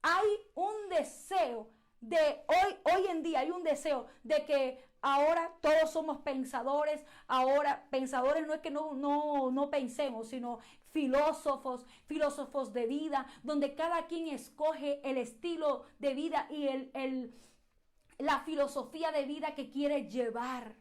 Speaker 1: hay un deseo de hoy en día, hay un deseo de que ahora todos somos pensadores. Ahora pensadores no es que no pensemos, sino filósofos de vida, donde cada quien escoge el estilo de vida y la filosofía de vida que quiere llevar.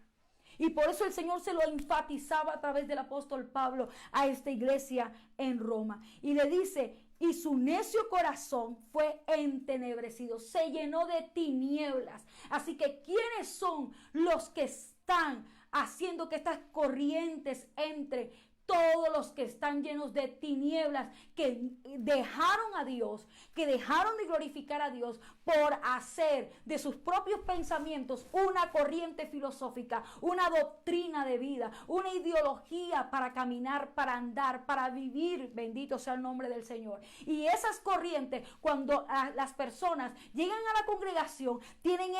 Speaker 1: Y por eso el Señor se lo enfatizaba a través del apóstol Pablo a esta iglesia en Roma. Y le dice, y su necio corazón fue entenebrecido, se llenó de tinieblas. Así que, ¿quiénes son los que están haciendo que estas corrientes entre todos los que están llenos de tinieblas, que dejaron a Dios, que dejaron de glorificar a Dios por hacer de sus propios pensamientos una corriente filosófica, una doctrina de vida, una ideología para caminar, para andar, para vivir? Bendito sea el nombre del Señor. Y esas corrientes, cuando las personas llegan a la congregación, tienen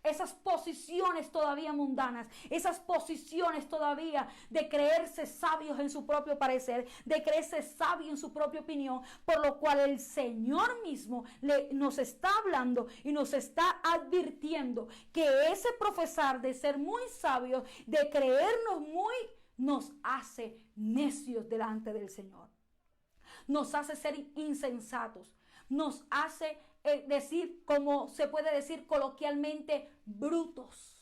Speaker 1: esas posiciones todavía mundanas, esas posiciones todavía de creerse sabios en su propio parecer, de creerse sabio en su propia opinión, por lo cual el Señor mismo nos está hablando y nos está advirtiendo que ese profesar de ser muy sabios, de creernos muy, nos hace necios delante del Señor. Nos hace ser insensatos, nos hace decir, como se puede decir coloquialmente, brutos.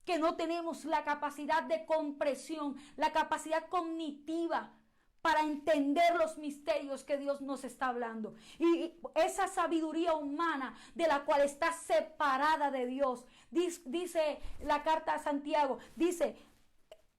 Speaker 1: Que no tenemos la capacidad de comprensión, la capacidad cognitiva para entender los misterios que Dios nos está hablando. Y esa sabiduría humana de la cual está separada de Dios. Dice la carta a Santiago, dice,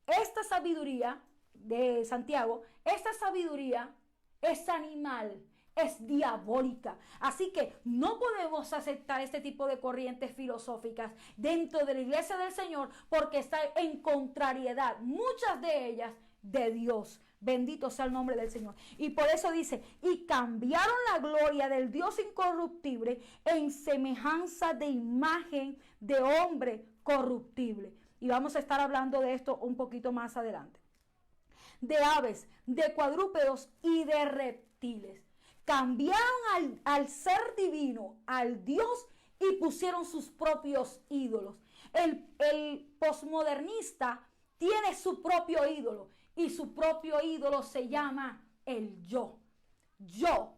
Speaker 1: esta sabiduría de Santiago, esta sabiduría es animal, es diabólica. Así que no podemos aceptar este tipo de corrientes filosóficas dentro de la iglesia del Señor, porque está en contrariedad, muchas de ellas, de Dios. Bendito sea el nombre del Señor. Y por eso dice, y cambiaron la gloria del Dios incorruptible en semejanza de imagen de hombre corruptible. Y vamos a estar hablando de esto un poquito más adelante. De aves, de cuadrúpedos y de reptiles. Cambiaron al ser divino, al Dios, y pusieron sus propios ídolos. El posmodernista tiene su propio ídolo, y su propio ídolo se llama el yo. Yo.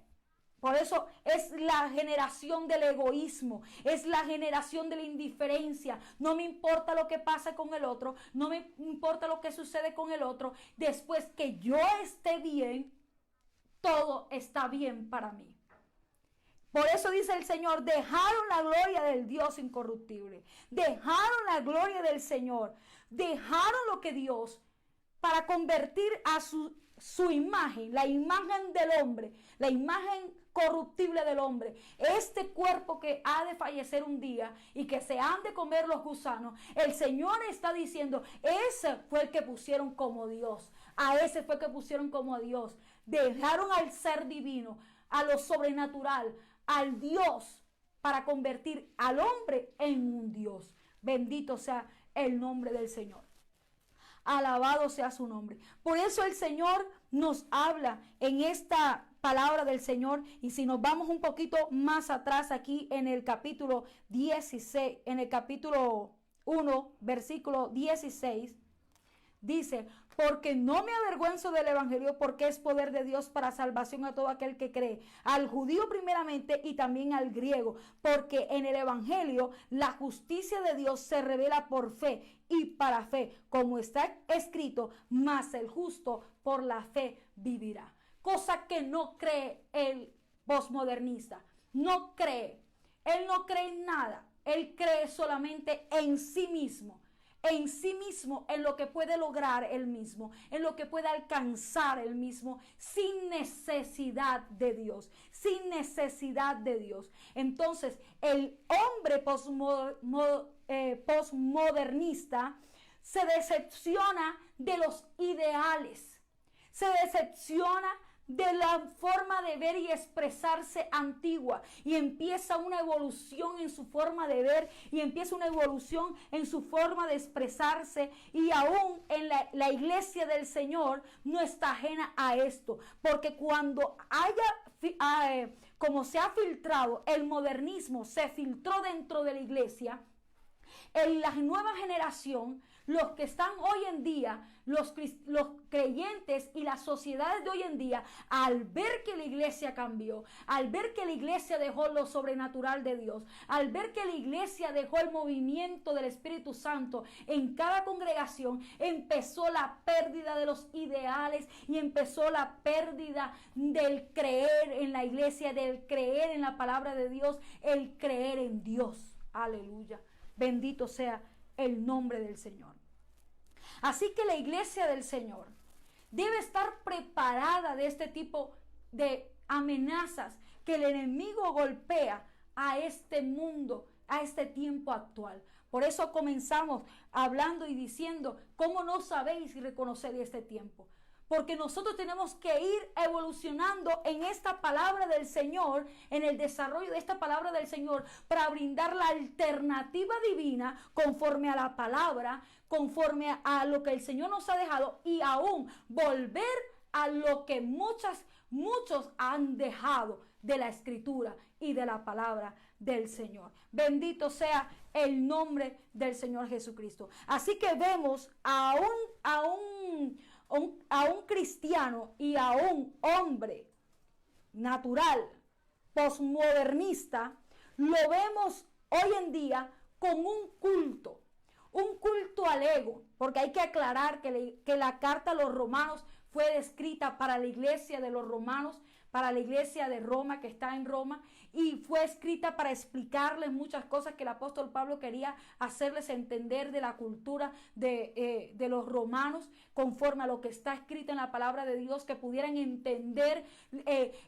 Speaker 1: Por eso es la generación del egoísmo, es la generación de la indiferencia. No me importa lo que pasa con el otro, no me importa lo que sucede con el otro. Después que yo esté bien, todo está bien para mí. Por eso dice el Señor, dejaron la gloria del Dios incorruptible, dejaron la gloria del Señor, dejaron lo que Dios, para convertir a su imagen, la imagen del hombre, la imagen corruptible del hombre, este cuerpo que ha de fallecer un día y que se han de comer los gusanos. El Señor está diciendo, ese fue el que pusieron como Dios, a ese fue el que pusieron como Dios. Dejaron al ser divino, a lo sobrenatural, al Dios, para convertir al hombre en un Dios. Bendito sea el nombre del Señor. Alabado sea su nombre. Por eso el Señor nos habla en esta palabra del Señor. Y si nos vamos un poquito más atrás, aquí en el capítulo 16, en el capítulo 1, versículo 16, dice, porque no me avergüenzo del evangelio, porque es poder de Dios para salvación a todo aquel que cree, al judío primeramente y también al griego, porque en el evangelio la justicia de Dios se revela por fe y para fe, como está escrito, mas el justo por la fe vivirá. Cosa que no cree el posmodernista, no cree, él no cree en nada, él cree solamente en sí mismo, en lo que puede lograr él mismo, en lo que puede alcanzar él mismo, sin necesidad de Dios, sin necesidad de Dios. Entonces, el hombre posmodernista se decepciona de los ideales, se decepciona de la forma de ver y expresarse antigua, y empieza una evolución en su forma de ver, y empieza una evolución en su forma de expresarse, y aún en la iglesia del Señor no está ajena a esto, porque cuando como se ha filtrado, el modernismo se filtró dentro de la iglesia, en la nueva generación, los que están hoy en día, los creyentes y las sociedades de hoy en día, al ver que la iglesia cambió, al ver que la iglesia dejó lo sobrenatural de Dios, al ver que la iglesia dejó el movimiento del Espíritu Santo en cada congregación, empezó la pérdida de los ideales y empezó la pérdida del creer en la iglesia, del creer en la palabra de Dios, el creer en Dios. Aleluya. Bendito sea el nombre del Señor. Así que la iglesia del Señor debe estar preparada de este tipo de amenazas que el enemigo golpea a este mundo, a este tiempo actual. Por eso comenzamos hablando y diciendo, ¿cómo no sabéis y reconocer este tiempo? Porque nosotros tenemos que ir evolucionando en esta palabra del Señor, en el desarrollo de esta palabra del Señor, para brindar la alternativa divina conforme a la palabra, conforme a lo que el Señor nos ha dejado, y aún volver a lo que muchos han dejado de la Escritura y de la palabra del Señor. Bendito sea el nombre del Señor Jesucristo. Así que vemos a un cristiano y a un hombre natural, posmodernista, lo vemos hoy en día con un culto al ego, porque hay que aclarar que la carta a los romanos fue escrita para la iglesia de los romanos, para la iglesia de Roma, que está en Roma, y fue escrita para explicarles muchas cosas que el apóstol Pablo quería hacerles entender de la cultura de los romanos, conforme a lo que está escrito en la palabra de Dios, que pudieran entender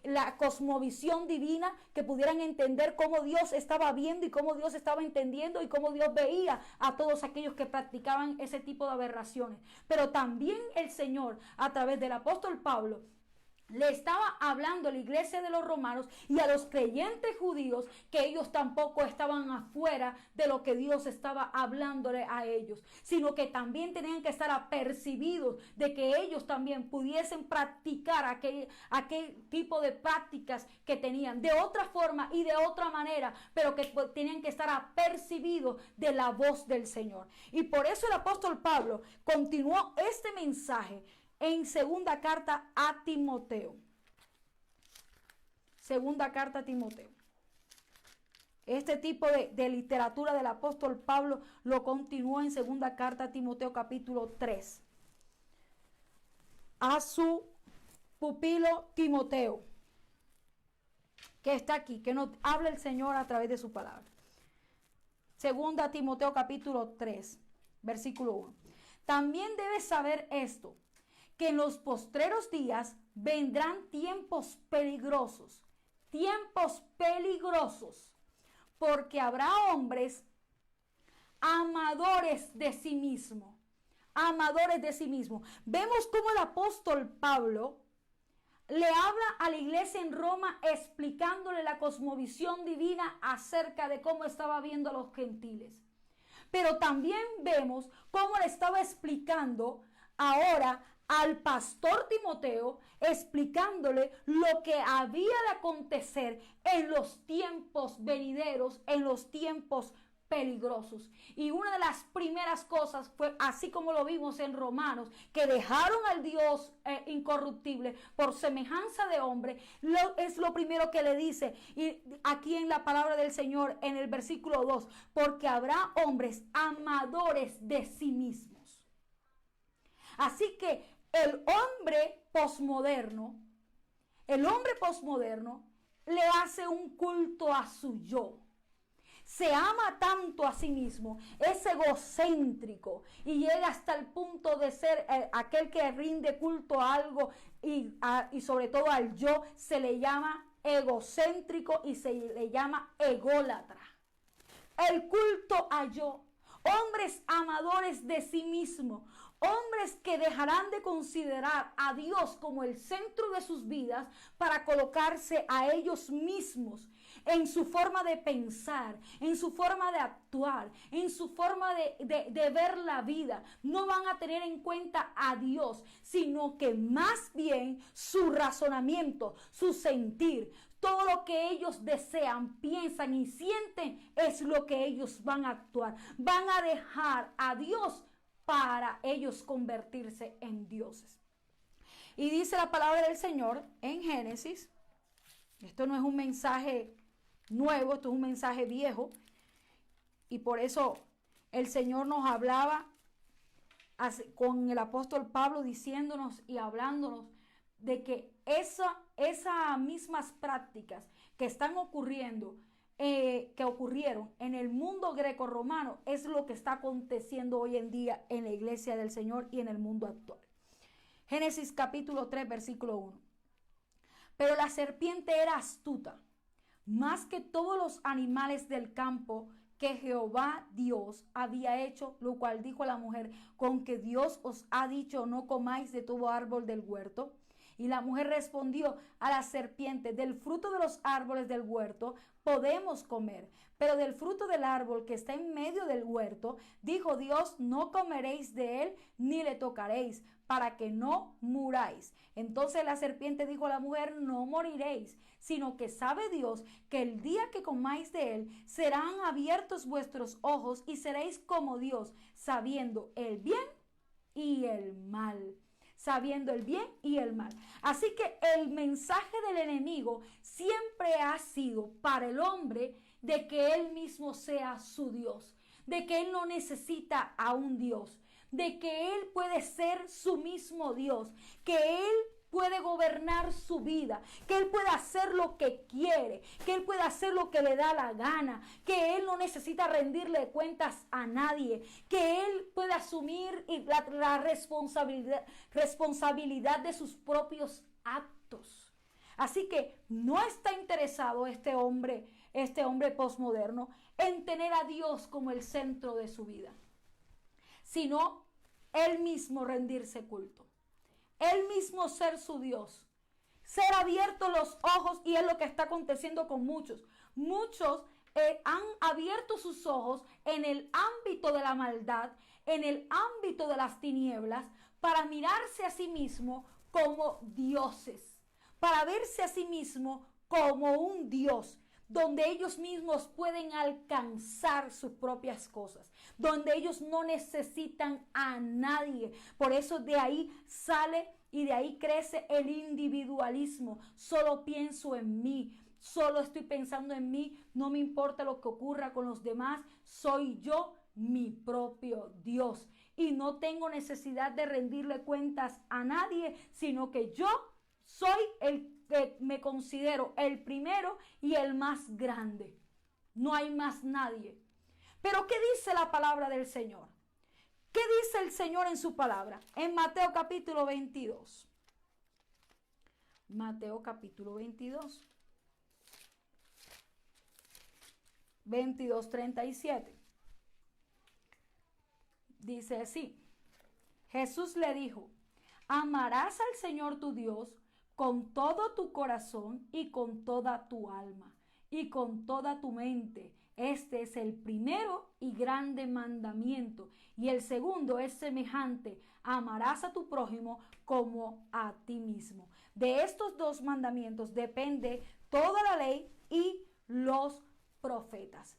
Speaker 1: la cosmovisión divina, que pudieran entender cómo Dios estaba viendo y cómo Dios estaba entendiendo y cómo Dios veía a todos aquellos que practicaban ese tipo de aberraciones. Pero también el Señor, a través del apóstol Pablo, le estaba hablando a la iglesia de los romanos y a los creyentes judíos, que ellos tampoco estaban afuera de lo que Dios estaba hablándole a ellos, sino que también tenían que estar apercibidos de que ellos también pudiesen practicar aquel tipo de prácticas que tenían de otra forma y de otra manera, pero que tenían que estar apercibidos de la voz del Señor. Y por eso el apóstol Pablo continuó este mensaje en segunda carta a Timoteo. Segunda carta a Timoteo. Este tipo de literatura del apóstol Pablo lo continuó en segunda carta a Timoteo capítulo 3. A su pupilo Timoteo, que está aquí, que nos habla el Señor a través de su palabra. Segunda Timoteo capítulo 3, versículo 1. También debes saber esto, que en los postreros días vendrán tiempos peligrosos, porque habrá hombres amadores de sí mismo, Vemos cómo el apóstol Pablo le habla a la iglesia en Roma explicándole la cosmovisión divina acerca de cómo estaba viendo a los gentiles. Pero también vemos cómo le estaba explicando ahora al pastor Timoteo, explicándole lo que había de acontecer en los tiempos venideros, en los tiempos peligrosos. Y una de las primeras cosas fue, así como lo vimos en Romanos, que dejaron al Dios incorruptible por semejanza de hombre, es lo primero que le dice, y aquí en la palabra del Señor, en el versículo 2, porque habrá hombres amadores de sí mismos. Así que el hombre posmoderno le hace un culto a su yo. Se ama tanto a sí mismo, es egocéntrico y llega hasta el punto de ser aquel que rinde culto a algo y sobre todo al yo, se le llama egocéntrico y se le llama ególatra. El culto a yo. Hombres amadores de sí mismo, Hombres que dejarán de considerar a Dios como el centro de sus vidas para colocarse a ellos mismos en su forma de pensar, en su forma de actuar, en su forma de ver la vida. No van a tener en cuenta a Dios, sino que más bien su razonamiento, su sentir, todo lo que ellos desean, piensan y sienten es lo que ellos van a actuar. Van a dejar a Dios para ellos convertirse en dioses. Y dice la palabra del Señor en Génesis, esto no es un mensaje nuevo, esto es un mensaje viejo, y por eso el Señor nos hablaba con el apóstol Pablo diciéndonos y hablándonos de que esas mismas prácticas que están ocurriendo, que ocurrieron en el mundo greco-romano, es lo que está aconteciendo hoy en día en la iglesia del Señor y en el mundo actual. Génesis capítulo 3, versículo 1. Pero la serpiente era astuta, más que todos los animales del campo que Jehová Dios había hecho, lo cual dijo a la mujer: con que Dios os ha dicho, no comáis de todo árbol del huerto. Y la mujer respondió a la serpiente: del fruto de los árboles del huerto podemos comer, pero del fruto del árbol que está en medio del huerto, dijo Dios, no comeréis de él ni le tocaréis, para que no muráis. Entonces la serpiente dijo a la mujer: no moriréis, sino que sabe Dios que el día que comáis de él serán abiertos vuestros ojos y seréis como Dios, sabiendo el bien y el mal. Sabiendo el bien y el mal. Así que el mensaje del enemigo siempre ha sido para el hombre de que él mismo sea su Dios, de que él no necesita a un Dios, de que él puede ser su mismo Dios, que él puede gobernar su vida, que él puede hacer lo que quiere, que él puede hacer lo que le da la gana, que él no necesita rendirle cuentas a nadie, que él puede asumir la responsabilidad de sus propios actos. Así que no está interesado este hombre posmoderno en tener a Dios como el centro de su vida, sino él mismo rendirse culto. Él mismo ser su Dios, ser abiertos los ojos, y es lo que está aconteciendo con muchos. Muchos han abierto sus ojos en el ámbito de la maldad, en el ámbito de las tinieblas, para mirarse a sí mismo como dioses, para verse a sí mismo como un Dios, donde ellos mismos pueden alcanzar sus propias cosas, donde ellos no necesitan a nadie. Por eso de ahí sale y de ahí crece el individualismo. Solo pienso en mí, solo estoy pensando en mí, no me importa lo que ocurra con los demás, soy yo mi propio Dios. Y no tengo necesidad de rendirle cuentas a nadie, sino que yo soy el que me considero el primero y el más grande. No hay más nadie. Pero ¿qué dice la palabra del Señor? ¿Qué dice el Señor en su palabra? En Mateo capítulo 22. Mateo capítulo 22. 22:37. Dice así: Jesús le dijo: amarás al Señor tu Dios con todo tu corazón y con toda tu alma y con toda tu mente. Este es el primero y grande mandamiento. Y el segundo es semejante: amarás a tu prójimo como a ti mismo. De estos dos mandamientos depende toda la ley y los profetas.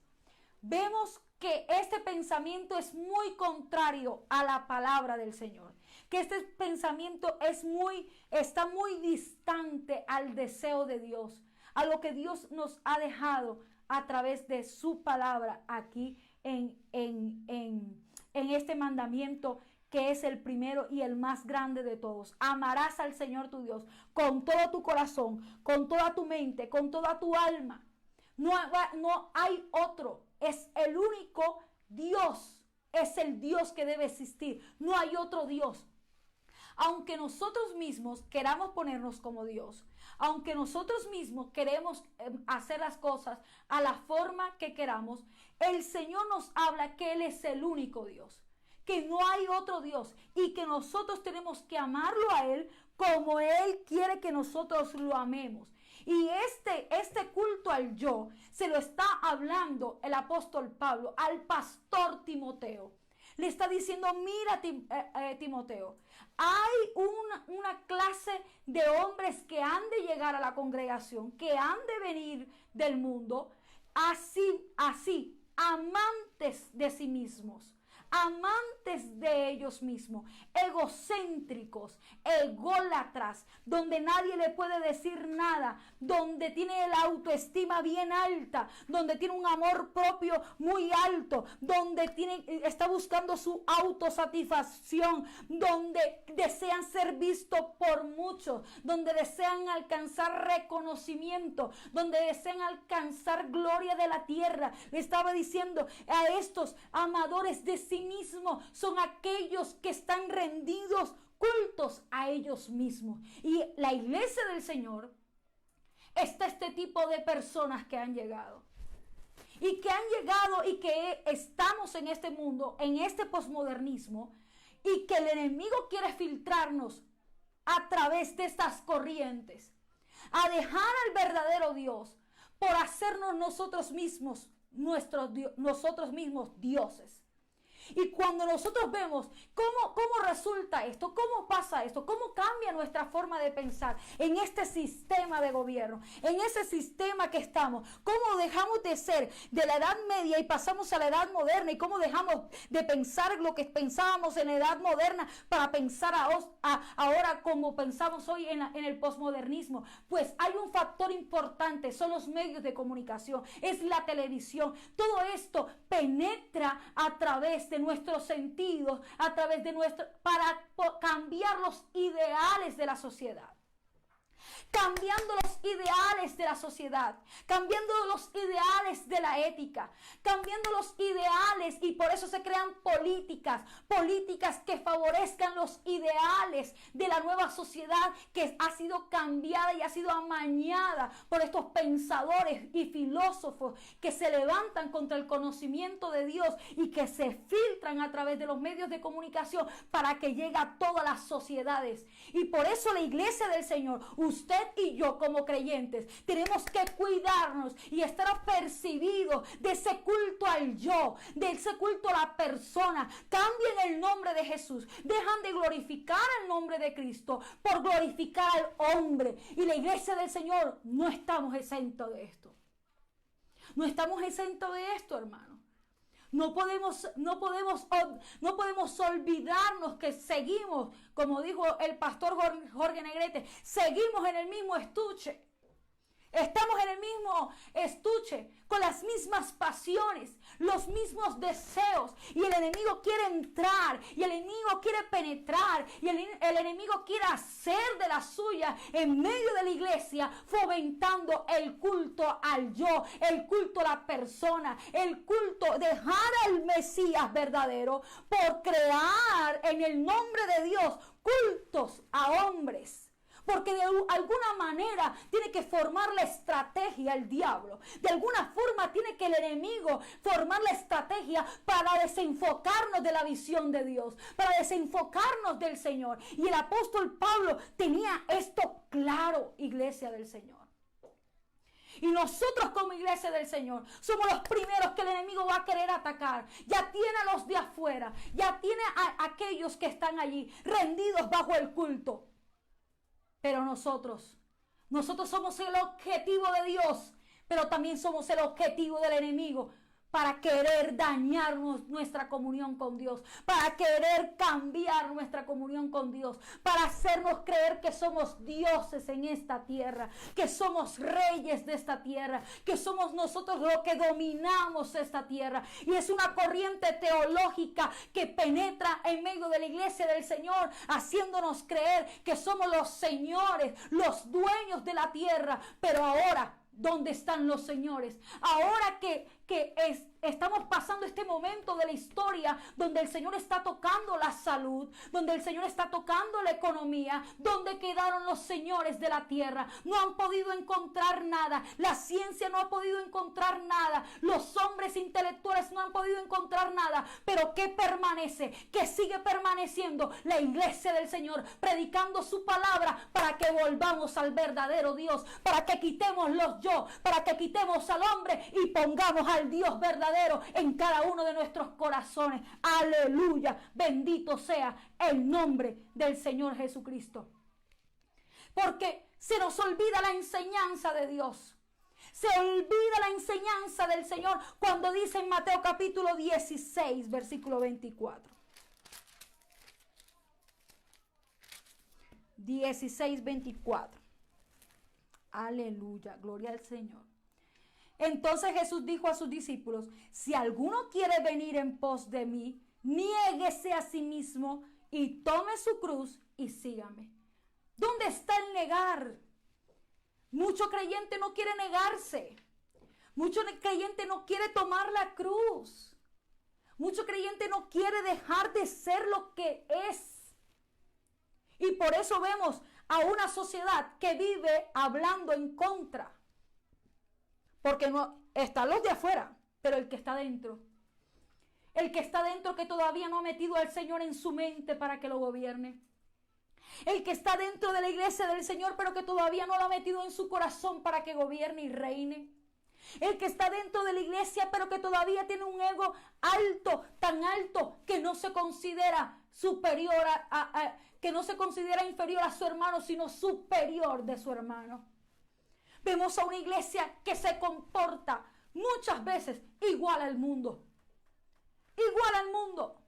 Speaker 1: Vemos que este pensamiento es muy contrario a la palabra del Señor, que este pensamiento está muy distante al deseo de Dios, a lo que Dios nos ha dejado a través de su palabra aquí en este mandamiento, que es el primero y el más grande de todos. Amarás al Señor tu Dios con todo tu corazón, con toda tu mente, con toda tu alma. No hay otro. Es el único Dios. Es el Dios que debe existir. No hay otro Dios. Aunque nosotros mismos queramos ponernos como Dios, aunque nosotros mismos queremos hacer las cosas a la forma que queramos, el Señor nos habla que Él es el único Dios, que no hay otro Dios y que nosotros tenemos que amarlo a Él como Él quiere que nosotros lo amemos. Y este culto al yo se lo está hablando el apóstol Pablo al pastor Timoteo. Le está diciendo, mira Timoteo, hay una clase de hombres que han de llegar a la congregación, que han de venir del mundo, así, amantes de sí mismos, amantes de ellos mismos, egocéntricos, ególatras, donde nadie le puede decir nada, donde tiene la autoestima bien alta, donde tiene un amor propio muy alto, donde está buscando su autosatisfacción, donde desean ser vistos por muchos, donde desean alcanzar reconocimiento, donde desean alcanzar gloria de la tierra. Le estaba diciendo a estos amadores de sí mismos, son aquellos que están rendidos cultos a ellos mismos. Y la iglesia del Señor está este tipo de personas que han llegado. Y que estamos en este mundo, en este posmodernismo, y que el enemigo quiere filtrarnos a través de estas corrientes, a dejar al verdadero Dios por hacernos nosotros mismos dioses. Y cuando nosotros vemos cómo resulta esto, cómo pasa esto, cómo cambia nuestra forma de pensar en este sistema de gobierno, en ese sistema que estamos, cómo dejamos de ser de la Edad Media y pasamos a la Edad Moderna, y cómo dejamos de pensar lo que pensábamos en la Edad Moderna para pensar ahora como pensamos hoy en el posmodernismo. Pues hay un factor importante, son los medios de comunicación, es la televisión. Todo esto penetra a través de nuestros sentidos, para cambiar los ideales de la sociedad. Cambiando los ideales de la sociedad, cambiando los ideales de la ética, cambiando los ideales, y por eso se crean políticas que favorezcan los ideales de la nueva sociedad que ha sido cambiada y ha sido amañada por estos pensadores y filósofos que se levantan contra el conocimiento de Dios y que se filtran a través de los medios de comunicación para que llegue a todas las sociedades. Y por eso la iglesia del Señor, usted y yo como creyentes, tenemos que cuidarnos y estar apercibidos de ese culto al yo, de ese culto a la persona. Cambien el nombre de Jesús, dejan de glorificar el nombre de Cristo por glorificar al hombre. Y la iglesia del Señor no estamos exentos de esto. No estamos exentos de esto, hermano. No podemos olvidarnos que seguimos, como dijo el pastor Jorge Negrete, seguimos en el mismo estuche. Estamos en el mismo estuche, con las mismas pasiones, los mismos deseos. Y el enemigo quiere entrar, y el enemigo quiere penetrar, y el enemigo quiere hacer de la suya en medio de la iglesia, fomentando el culto al yo, el culto a la persona, el culto, dejar al Mesías verdadero por crear en el nombre de Dios cultos a hombres. Porque de alguna manera tiene que formar la estrategia el diablo. De alguna forma tiene que el enemigo formar la estrategia para desenfocarnos de la visión de Dios, para desenfocarnos del Señor. Y el apóstol Pablo tenía esto claro, iglesia del Señor. Y nosotros como iglesia del Señor somos los primeros que el enemigo va a querer atacar. Ya tiene a los de afuera, ya tiene a aquellos que están allí rendidos bajo el culto. Pero nosotros somos el objetivo de Dios, pero también somos el objetivo del enemigo para querer dañarnos nuestra comunión con Dios, para querer cambiar nuestra comunión con Dios, para hacernos creer que somos dioses en esta tierra, que somos reyes de esta tierra, que somos nosotros los que dominamos esta tierra. Y es una corriente teológica que penetra en medio de la iglesia del Señor, haciéndonos creer que somos los señores, los dueños de la tierra. Pero ahora, ¿dónde están los señores? Ahora que que estamos pasando este momento de la historia donde el Señor está tocando la salud, donde el Señor está tocando la economía, donde quedaron los señores de la tierra. No han podido encontrar nada. La ciencia no ha podido encontrar nada. Los hombres intelectuales no han podido encontrar nada. Pero ¿qué permanece? ¿Qué sigue permaneciendo? La iglesia del Señor, predicando su palabra para que volvamos al verdadero Dios, para que quitemos los yo, para que quitemos al hombre y pongamos al Dios verdadero en cada uno de nuestros corazones. Aleluya, bendito sea el nombre del Señor Jesucristo. Porque se nos olvida la enseñanza de Dios. Se olvida la enseñanza del Señor cuando dice en Mateo capítulo 16, versículo 24. 16, 24. Aleluya, gloria al Señor. Entonces Jesús dijo a sus discípulos: si alguno quiere venir en pos de mí, niéguese a sí mismo y tome su cruz y sígame. ¿Dónde está el negar? Mucho creyente no quiere negarse. Mucho creyente no quiere tomar la cruz. Mucho creyente no quiere dejar de ser lo que es. Y por eso vemos a una sociedad que vive hablando en contra. Porque no están los de afuera, pero el que está dentro. El que está dentro que todavía no ha metido al Señor en su mente para que lo gobierne. El que está dentro de la iglesia del Señor, pero que todavía no lo ha metido en su corazón para que gobierne y reine. El que está dentro de la iglesia, pero que todavía tiene un ego alto, tan alto, que no se considera superior que no se considera inferior a su hermano, sino superior de su hermano. Vemos a una iglesia que se comporta muchas veces igual al mundo. Igual al mundo.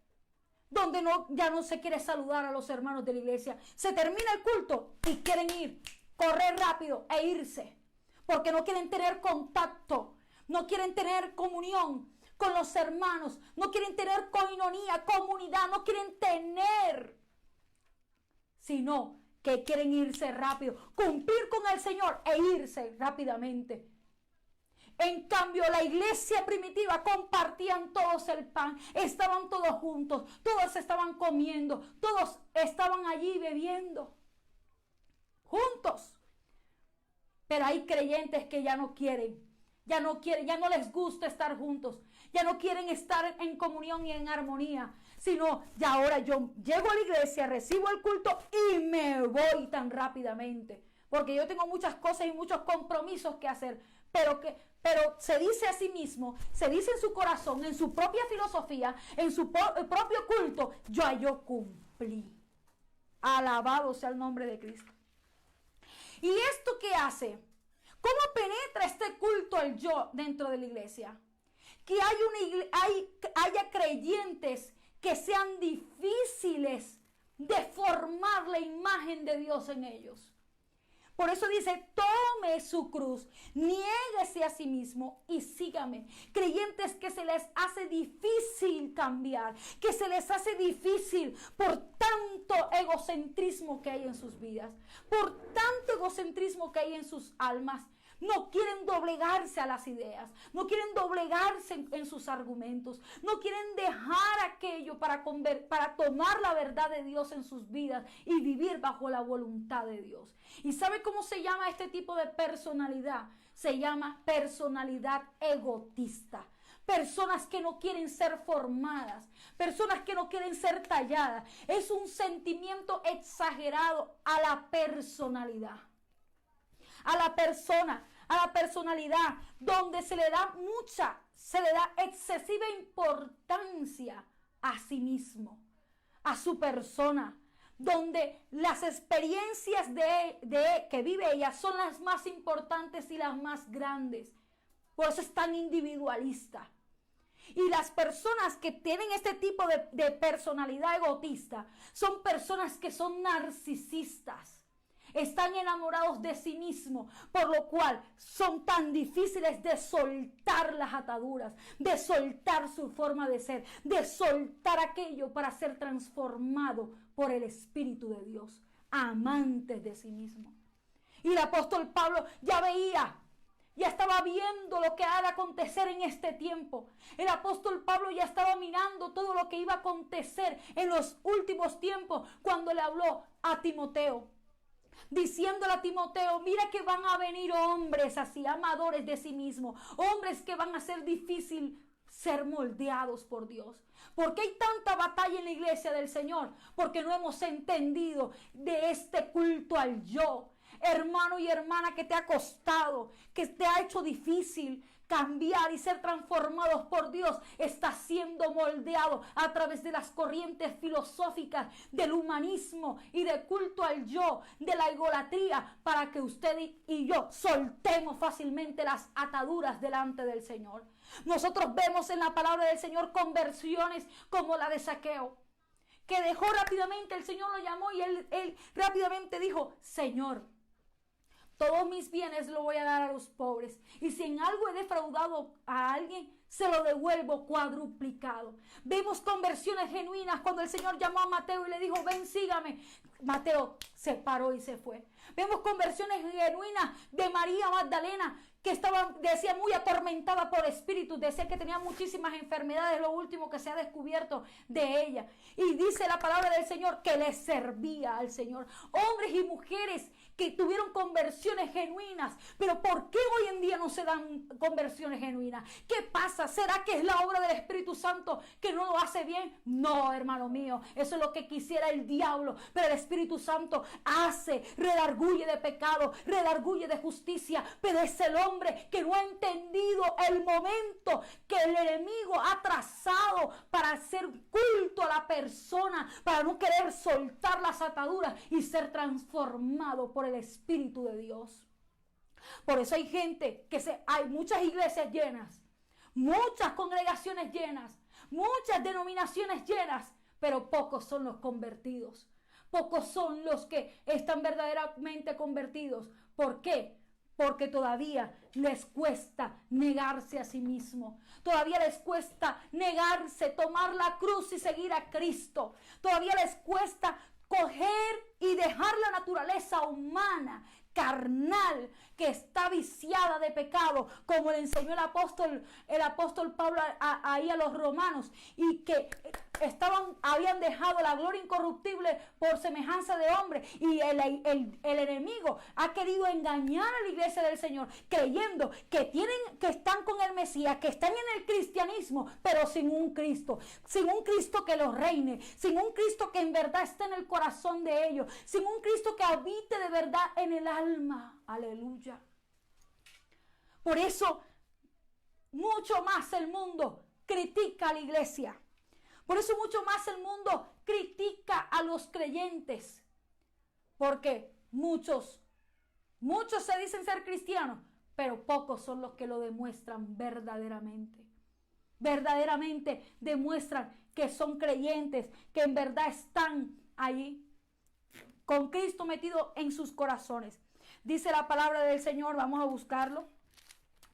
Speaker 1: Donde ya no se quiere saludar a los hermanos de la iglesia. Se termina el culto y quieren ir, correr rápido e irse. Porque no quieren tener contacto. No quieren tener comunión con los hermanos. No quieren tener coinonía, comunidad. No quieren tener. Sino que quieren irse rápido, cumplir con el Señor e irse rápidamente. En cambio, la iglesia primitiva compartían todos el pan, estaban todos juntos, todos estaban comiendo, todos estaban allí bebiendo, juntos. Pero hay creyentes que ya no quieren, ya no les gusta estar juntos, ya no quieren estar en comunión y en armonía, sino ya ahora yo llego a la iglesia, recibo el culto y me voy tan rápidamente, porque yo tengo muchas cosas y muchos compromisos que hacer, pero se dice a sí mismo, se dice en su corazón, en su propia filosofía, en su propio culto, yo cumplí. Alabado sea el nombre de Cristo. ¿Y esto qué hace? ¿Cómo penetra este culto al yo dentro de la iglesia? Que haya creyentes que sean difíciles de formar la imagen de Dios en ellos. Por eso dice, tome su cruz, niéguese a sí mismo y sígame. Creyentes que se les hace difícil cambiar, que se les hace difícil por tanto egocentrismo que hay en sus vidas, por tanto egocentrismo que hay en sus almas. No quieren doblegarse a las ideas, no quieren doblegarse en sus argumentos, no quieren dejar aquello para tomar la verdad de Dios en sus vidas y vivir bajo la voluntad de Dios. ¿Y sabe cómo se llama este tipo de personalidad? Se llama personalidad egotista. Personas que no quieren ser formadas, personas que no quieren ser talladas. Es un sentimiento exagerado a la personalidad. A la persona, a la personalidad, donde se le da excesiva importancia a sí mismo, a su persona, donde las experiencias que vive ella son las más importantes y las más grandes. Por eso es tan individualista. Y las personas que tienen este tipo de personalidad egotista son personas que son narcisistas. Están enamorados de sí mismos, por lo cual son tan difíciles de soltar las ataduras, de soltar su forma de ser, de soltar aquello para ser transformado por el Espíritu de Dios, amantes de sí mismos. Y el apóstol Pablo ya veía ya estaba viendo lo que ha de acontecer en este tiempo. El apóstol Pablo ya estaba mirando todo lo que iba a acontecer en los últimos tiempos cuando le habló a Timoteo, diciéndole a Timoteo, mira que van a venir hombres así, amadores de sí mismos, hombres que van a ser difícil ser moldeados por Dios. ¿Por qué hay tanta batalla en la iglesia del Señor? Porque no hemos entendido de este culto al yo. Hermano y hermana, que te ha costado, que te ha hecho difícil cambiar y ser transformados por Dios, está siendo moldeado a través de las corrientes filosóficas del humanismo y de culto al yo, de la idolatría, para que usted y yo soltemos fácilmente las ataduras delante del Señor. Nosotros vemos en la palabra del Señor conversiones como la de Zaqueo, que dejó rápidamente, el Señor lo llamó y él rápidamente dijo, Señor, todos mis bienes lo voy a dar a los pobres. Y si en algo he defraudado a alguien, se lo devuelvo cuadruplicado. Vemos conversiones genuinas cuando el Señor llamó a Mateo y le dijo, ven, sígame. Mateo se paró y se fue. Vemos conversiones genuinas de María Magdalena, que decía, muy atormentada por espíritus, decía que tenía muchísimas enfermedades, lo último que se ha descubierto de ella. Y dice la palabra del Señor que le servía al Señor. Hombres y mujeres que tuvieron conversiones genuinas. Pero ¿por qué hoy en día no se dan conversiones genuinas? ¿Qué pasa? ¿Será que es la obra del Espíritu Santo que no lo hace bien? No, hermano mío, eso es lo que quisiera el diablo. Pero el Espíritu Santo hace, redarguye de pecado, redarguye de justicia. Pero es el hombre que no ha entendido el momento que el enemigo ha trazado para hacer culto a la persona, para no querer soltar las ataduras y ser transformado por el Espíritu de Dios. Por eso hay gente hay muchas iglesias llenas, muchas congregaciones llenas, muchas denominaciones llenas, pero pocos son los convertidos. Pocos son los que están verdaderamente convertidos. ¿Por qué? Porque todavía les cuesta negarse a sí mismo. Todavía les cuesta negarse, tomar la cruz y seguir a Cristo. Todavía les cuesta coger y dejar la naturaleza humana, carnal, que está viciada de pecado, como le enseñó el apóstol Pablo ahí a los romanos, y que habían dejado la gloria incorruptible por semejanza de hombre, y el enemigo ha querido engañar a la iglesia del Señor, creyendo que están con el Mesías, que están en el cristianismo, pero sin un Cristo que los reine, sin un Cristo que en verdad esté en el corazón de ellos, sin un Cristo que habite de verdad en el alma. Aleluya. Por eso, mucho más el mundo critica a la iglesia. Por eso mucho más el mundo critica a los creyentes. Porque muchos se dicen ser cristianos, pero pocos son los que lo demuestran verdaderamente. Verdaderamente demuestran que son creyentes, que en verdad están allí con Cristo metido en sus corazones. Dice la palabra del Señor, vamos a buscarlo,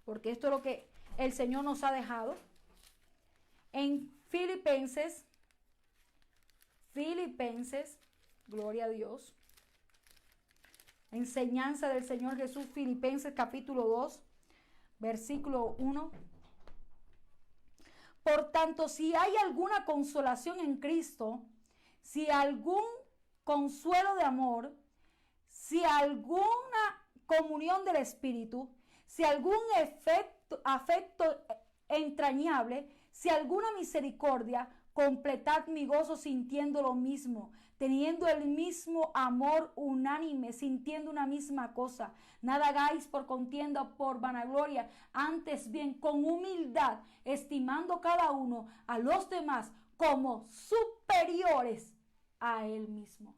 Speaker 1: porque esto es lo que el Señor nos ha dejado. En Filipenses, gloria a Dios. Enseñanza del Señor Jesús, Filipenses capítulo 2, versículo 1. Por tanto, si hay alguna consolación en Cristo, si algún consuelo de amor, si alguna comunión del Espíritu, si algún afecto entrañable, si alguna misericordia, completad mi gozo sintiendo lo mismo, teniendo el mismo amor unánime, sintiendo una misma cosa. Nada hagáis por contienda o por vanagloria, antes bien con humildad, estimando cada uno a los demás como superiores a él mismo.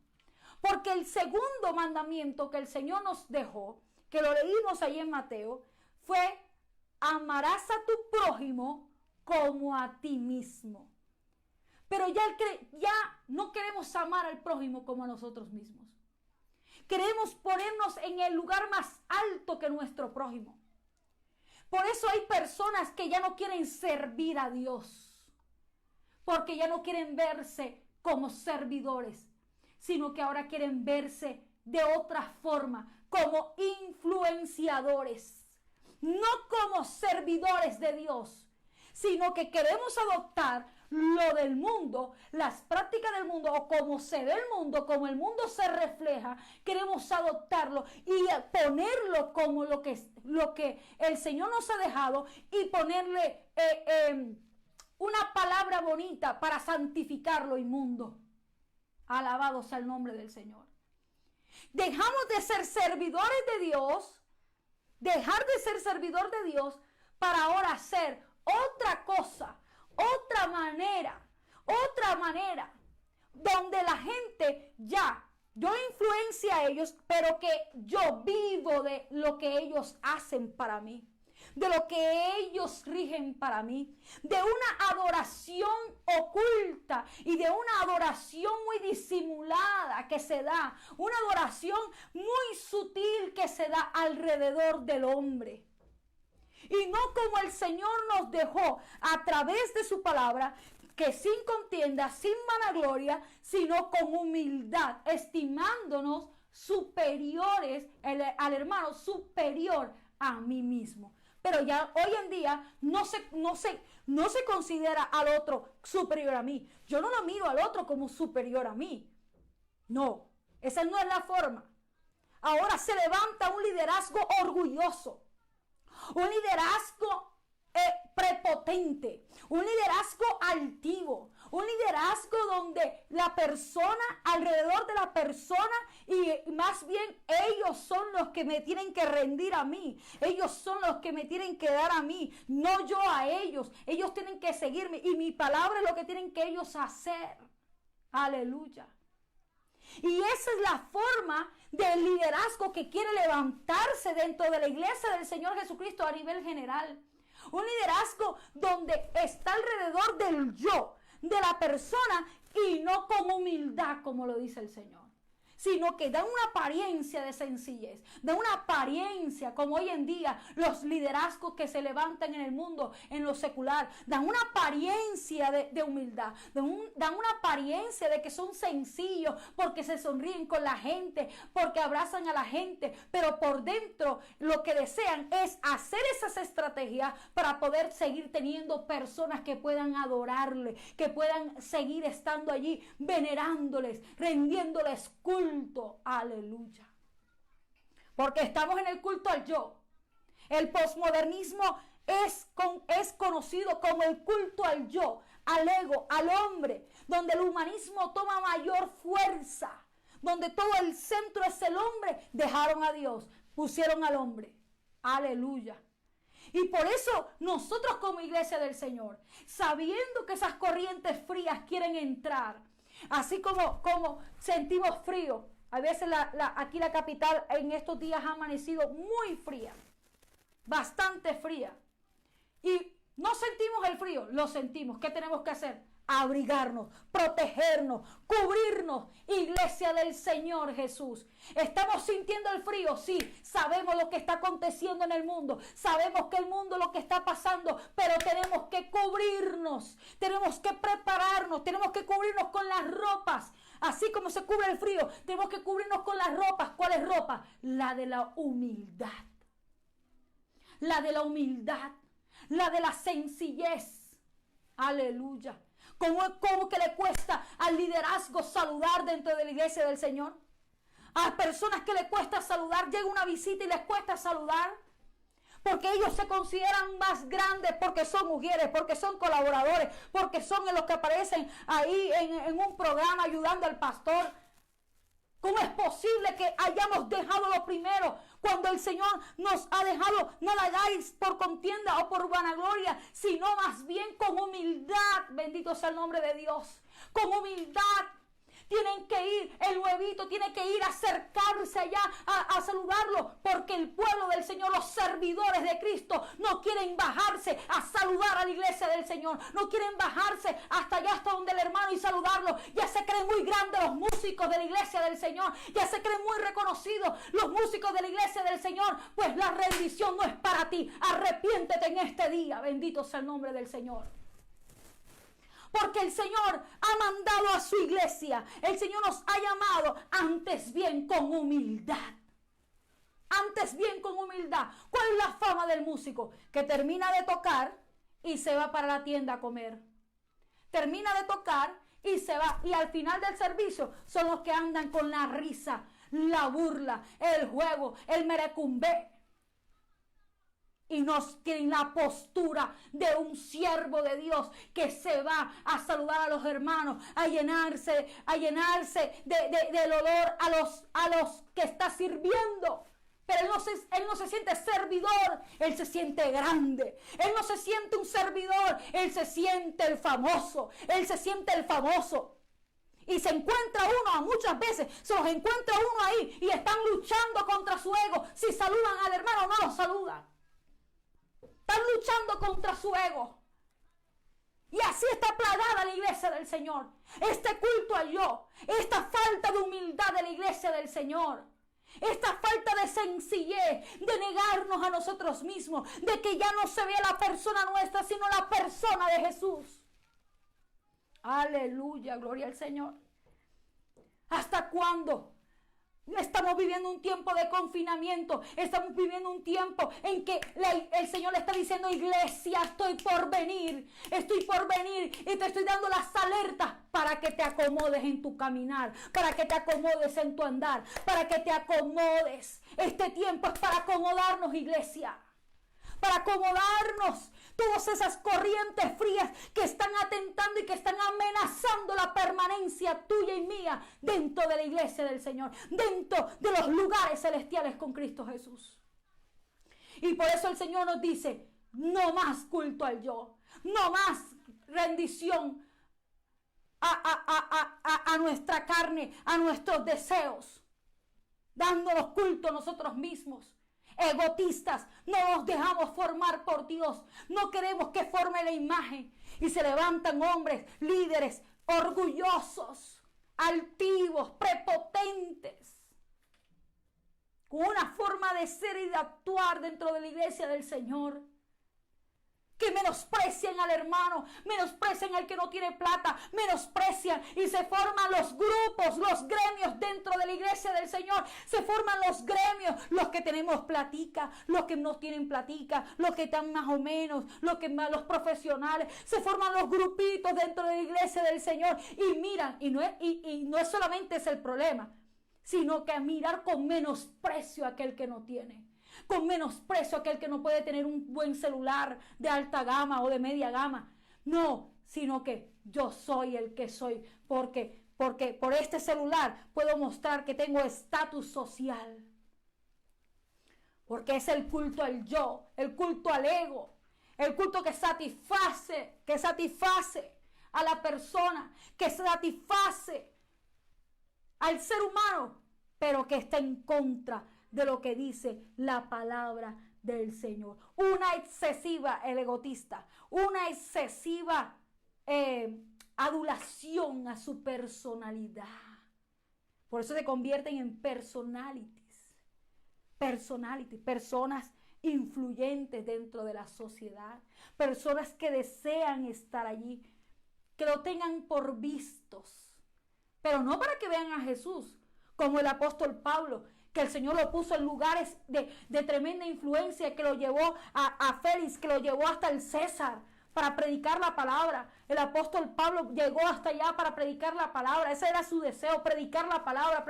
Speaker 1: Porque el segundo mandamiento que el Señor nos dejó, que lo leímos ahí en Mateo, fue: amarás a tu prójimo como a ti mismo. Pero ya no queremos amar al prójimo como a nosotros mismos. Queremos ponernos en el lugar más alto que nuestro prójimo. Por eso hay personas que ya no quieren servir a Dios, porque ya no quieren verse como servidores, sino que ahora quieren verse de otra forma, como influenciadores. no como servidores de Dios, sino que queremos adoptar lo del mundo, las prácticas del mundo, o como se ve el mundo, como el mundo se refleja, queremos adoptarlo y ponerlo como lo que el Señor nos ha dejado, y ponerle una palabra bonita para santificar lo inmundo. Alabado sea el nombre del Señor. Dejamos de ser servidores de Dios, dejar de ser servidor de Dios, para ahora hacer otra cosa, otra manera, donde la gente yo influencia a ellos, pero que yo vivo de lo que ellos hacen para mí, de lo que ellos rigen para mí, de una adoración oculta y de una adoración muy disimulada que se da, una adoración muy sutil que se da alrededor del hombre. Y no como el Señor nos dejó a través de su palabra, que sin contienda, sin vanagloria, sino con humildad, estimándonos superiores al hermano, superior a mí mismo. Pero ya hoy en día no se considera al otro superior a mí. Yo no lo miro al otro como superior a mí. No, esa no es la forma. Ahora se levanta un liderazgo orgulloso, un liderazgo prepotente, un liderazgo altivo, un liderazgo donde la persona, alrededor de la persona, y más bien ellos son los que me tienen que rendir a mí, ellos son los que me tienen que dar a mí, no yo a ellos. Ellos tienen que seguirme y mi palabra es lo que tienen que ellos hacer. Aleluya. Y esa es la forma del liderazgo que quiere levantarse dentro de la iglesia del Señor Jesucristo a nivel general. Un liderazgo donde está alrededor del yo, de la persona, y no con humildad, como lo dice el Señor, sino que da una apariencia de sencillez, da una apariencia, como hoy en día los liderazgos que se levantan en el mundo, en lo secular, dan una apariencia de humildad, dan una apariencia de que son sencillos, porque se sonríen con la gente, porque abrazan a la gente, pero por dentro lo que desean es hacer esas estrategias para poder seguir teniendo personas que puedan adorarle, que puedan seguir estando allí, venerándoles, rendiéndoles culto. Aleluya. Porque estamos en el culto al yo. El posmodernismo es conocido como el culto al yo, al ego, al hombre, donde el humanismo toma mayor fuerza, donde todo el centro es el hombre. Dejaron a Dios, pusieron al hombre. Aleluya. Y por eso nosotros como iglesia del Señor, sabiendo que esas corrientes frías quieren entrar, así como sentimos frío. A veces aquí la capital en estos días ha amanecido muy fría, bastante fría. Y no sentimos el frío, lo sentimos. ¿Qué tenemos que hacer? Abrigarnos, protegernos, cubrirnos. Iglesia del Señor Jesús. ¿Estamos sintiendo el frío? Sí. Sabemos lo que está aconteciendo en el mundo. Sabemos que el mundo lo que está pasando. Pero tenemos que cubrirnos. Tenemos que prepararnos. Tenemos que cubrirnos con las ropas. Así como se cubre el frío, tenemos que cubrirnos con las ropas. ¿Cuál es ropa? La de la humildad. La de la humildad. La de la sencillez. Aleluya. ¿Cómo que le cuesta al liderazgo saludar dentro de la iglesia del Señor? A personas que le cuesta saludar, llega una visita y les cuesta saludar, porque ellos se consideran más grandes, porque son mujeres, porque son colaboradores, porque son los que aparecen ahí en un programa ayudando al pastor. ¿Cómo es posible que hayamos dejado lo primero cuando el Señor nos ha dejado? No la hagáis por contienda o por vanagloria, sino más bien con humildad. Bendito sea el nombre de Dios. Con humildad. Tienen que ir, el nuevito tiene que ir a acercarse allá a saludarlo, porque el pueblo del Señor, los servidores de Cristo, no quieren bajarse a saludar a la iglesia del Señor, no quieren bajarse hasta allá, hasta donde el hermano, y saludarlo. Ya se creen muy grandes los músicos de la iglesia del Señor, ya se creen muy reconocidos los músicos de la iglesia del Señor. Pues la rendición no es para ti. Arrepiéntete en este día, bendito sea el nombre del Señor. Porque el Señor ha mandado a su iglesia. El Señor nos ha llamado antes bien con humildad. Antes bien con humildad. ¿Cuál es la fama del músico? Que termina de tocar y se va para la tienda a comer. Termina de tocar y se va. Y al final del servicio son los que andan con la risa, la burla, el juego, el merecumbé. Y nos tienen la postura de un siervo de Dios que se va a saludar a los hermanos, a llenarse del olor a los que está sirviendo. Pero él no se siente servidor, él se siente grande. Él no se siente un servidor, él se siente el famoso. Él se siente el famoso. Y se encuentra uno, muchas veces se los encuentra uno ahí y están luchando contra su ego. Si saludan al hermano, no lo saludan. Están luchando contra su ego. Y así está plagada la iglesia del Señor. Este culto a yo, esta falta de humildad de la iglesia del Señor. Esta falta de sencillez, de negarnos a nosotros mismos, de que ya no se vea la persona nuestra, sino la persona de Jesús. Aleluya, gloria al Señor. ¿Hasta cuándo? Estamos viviendo un tiempo de confinamiento. Estamos viviendo un tiempo en que el Señor le está diciendo: iglesia, estoy por venir y te estoy dando las alertas para que te acomodes en tu caminar, para que te acomodes en tu andar, para que te acomodes. Este tiempo es para acomodarnos, iglesia, para acomodarnos. Todas esas corrientes frías que están atentando y que están amenazando la permanencia tuya y mía dentro de la iglesia del Señor, dentro de los lugares celestiales con Cristo Jesús. Y por eso el Señor nos dice: no más culto al yo, no más rendición a nuestra carne, a nuestros deseos, dándonos culto a nosotros mismos. Egotistas, no nos dejamos formar por Dios, no queremos que forme la imagen. Y se levantan hombres, líderes, orgullosos, altivos, prepotentes, con una forma de ser y de actuar dentro de la iglesia del Señor, que menosprecian al hermano, menosprecian al que no tiene plata, menosprecian, y se forman los grupos, los gremios dentro de la iglesia del Señor. Se forman los gremios, los que tenemos platica, los que no tienen platica, los que están más o menos, los profesionales. Se forman los grupitos dentro de la iglesia del Señor y miran, y no es solamente ese el problema, sino que a mirar con menosprecio a aquel que no tiene. Con menosprecio a aquel que no puede tener un buen celular de alta gama o de media gama. No, sino que yo soy el que soy, porque por este celular puedo mostrar que tengo estatus social. Porque es el culto al yo, el culto al ego, el culto que satisface a la persona, que satisface al ser humano, pero que está en contra de lo que dice la palabra del Señor. Una excesiva, el egotista, una excesiva adulación a su personalidad. Por eso se convierten en personas influyentes dentro de la sociedad, personas que desean estar allí, que lo tengan por vistos, pero no para que vean a Jesús, como el apóstol Pablo, que el Señor lo puso en lugares de tremenda influencia, que lo llevó a Félix, que lo llevó hasta el César para predicar la palabra. El apóstol Pablo llegó hasta allá para predicar la palabra. Ese era su deseo, predicar la palabra.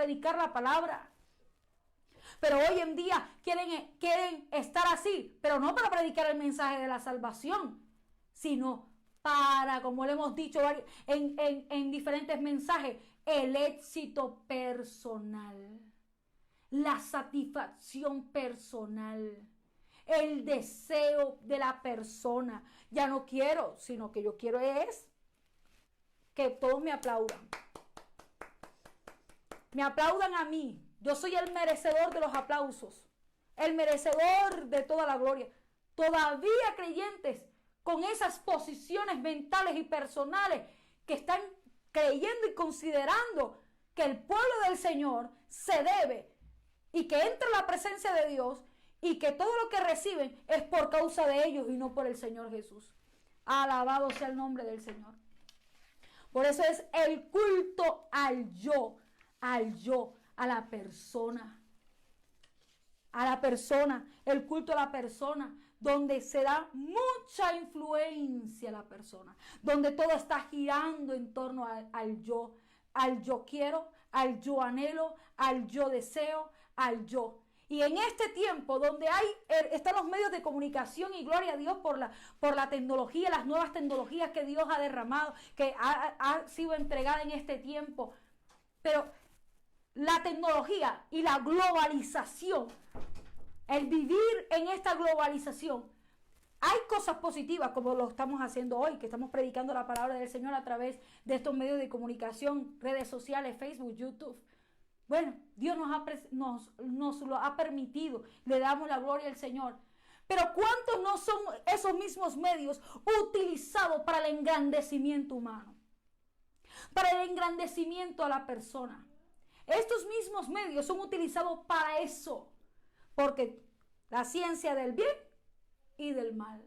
Speaker 1: Pero hoy en día quieren estar así, pero no para predicar el mensaje de la salvación, sino para, como le hemos dicho en diferentes mensajes, el éxito personal. La satisfacción personal, el deseo de la persona. Ya no quiero, sino que yo quiero es que todos me aplaudan. Me aplaudan a mí. Yo soy el merecedor de los aplausos, el merecedor de toda la gloria. Todavía creyentes con esas posiciones mentales y personales que están creyendo y considerando que el pueblo del Señor se debe y que entra en la presencia de Dios y que todo lo que reciben es por causa de ellos y no por el Señor Jesús. Alabado sea el nombre del Señor. Por eso es el culto al yo, a la persona. a la persona, el culto a la persona, donde se da mucha influencia a la persona, donde todo está girando en torno al yo quiero, al yo anhelo, al yo deseo, al yo. Y en este tiempo donde están los medios de comunicación, y gloria a Dios por la tecnología, las nuevas tecnologías que Dios ha derramado, que ha sido entregada en este tiempo, pero la tecnología y la globalización, el vivir en esta globalización, hay cosas positivas como lo estamos haciendo hoy, que estamos predicando la palabra del Señor a través de estos medios de comunicación, redes sociales, Facebook, YouTube. Bueno, Dios nos lo ha permitido, le damos la gloria al Señor. Pero ¿cuántos no son esos mismos medios utilizados para el engrandecimiento humano? Para el engrandecimiento a la persona. Estos mismos medios son utilizados para eso. Porque la ciencia del bien y del mal.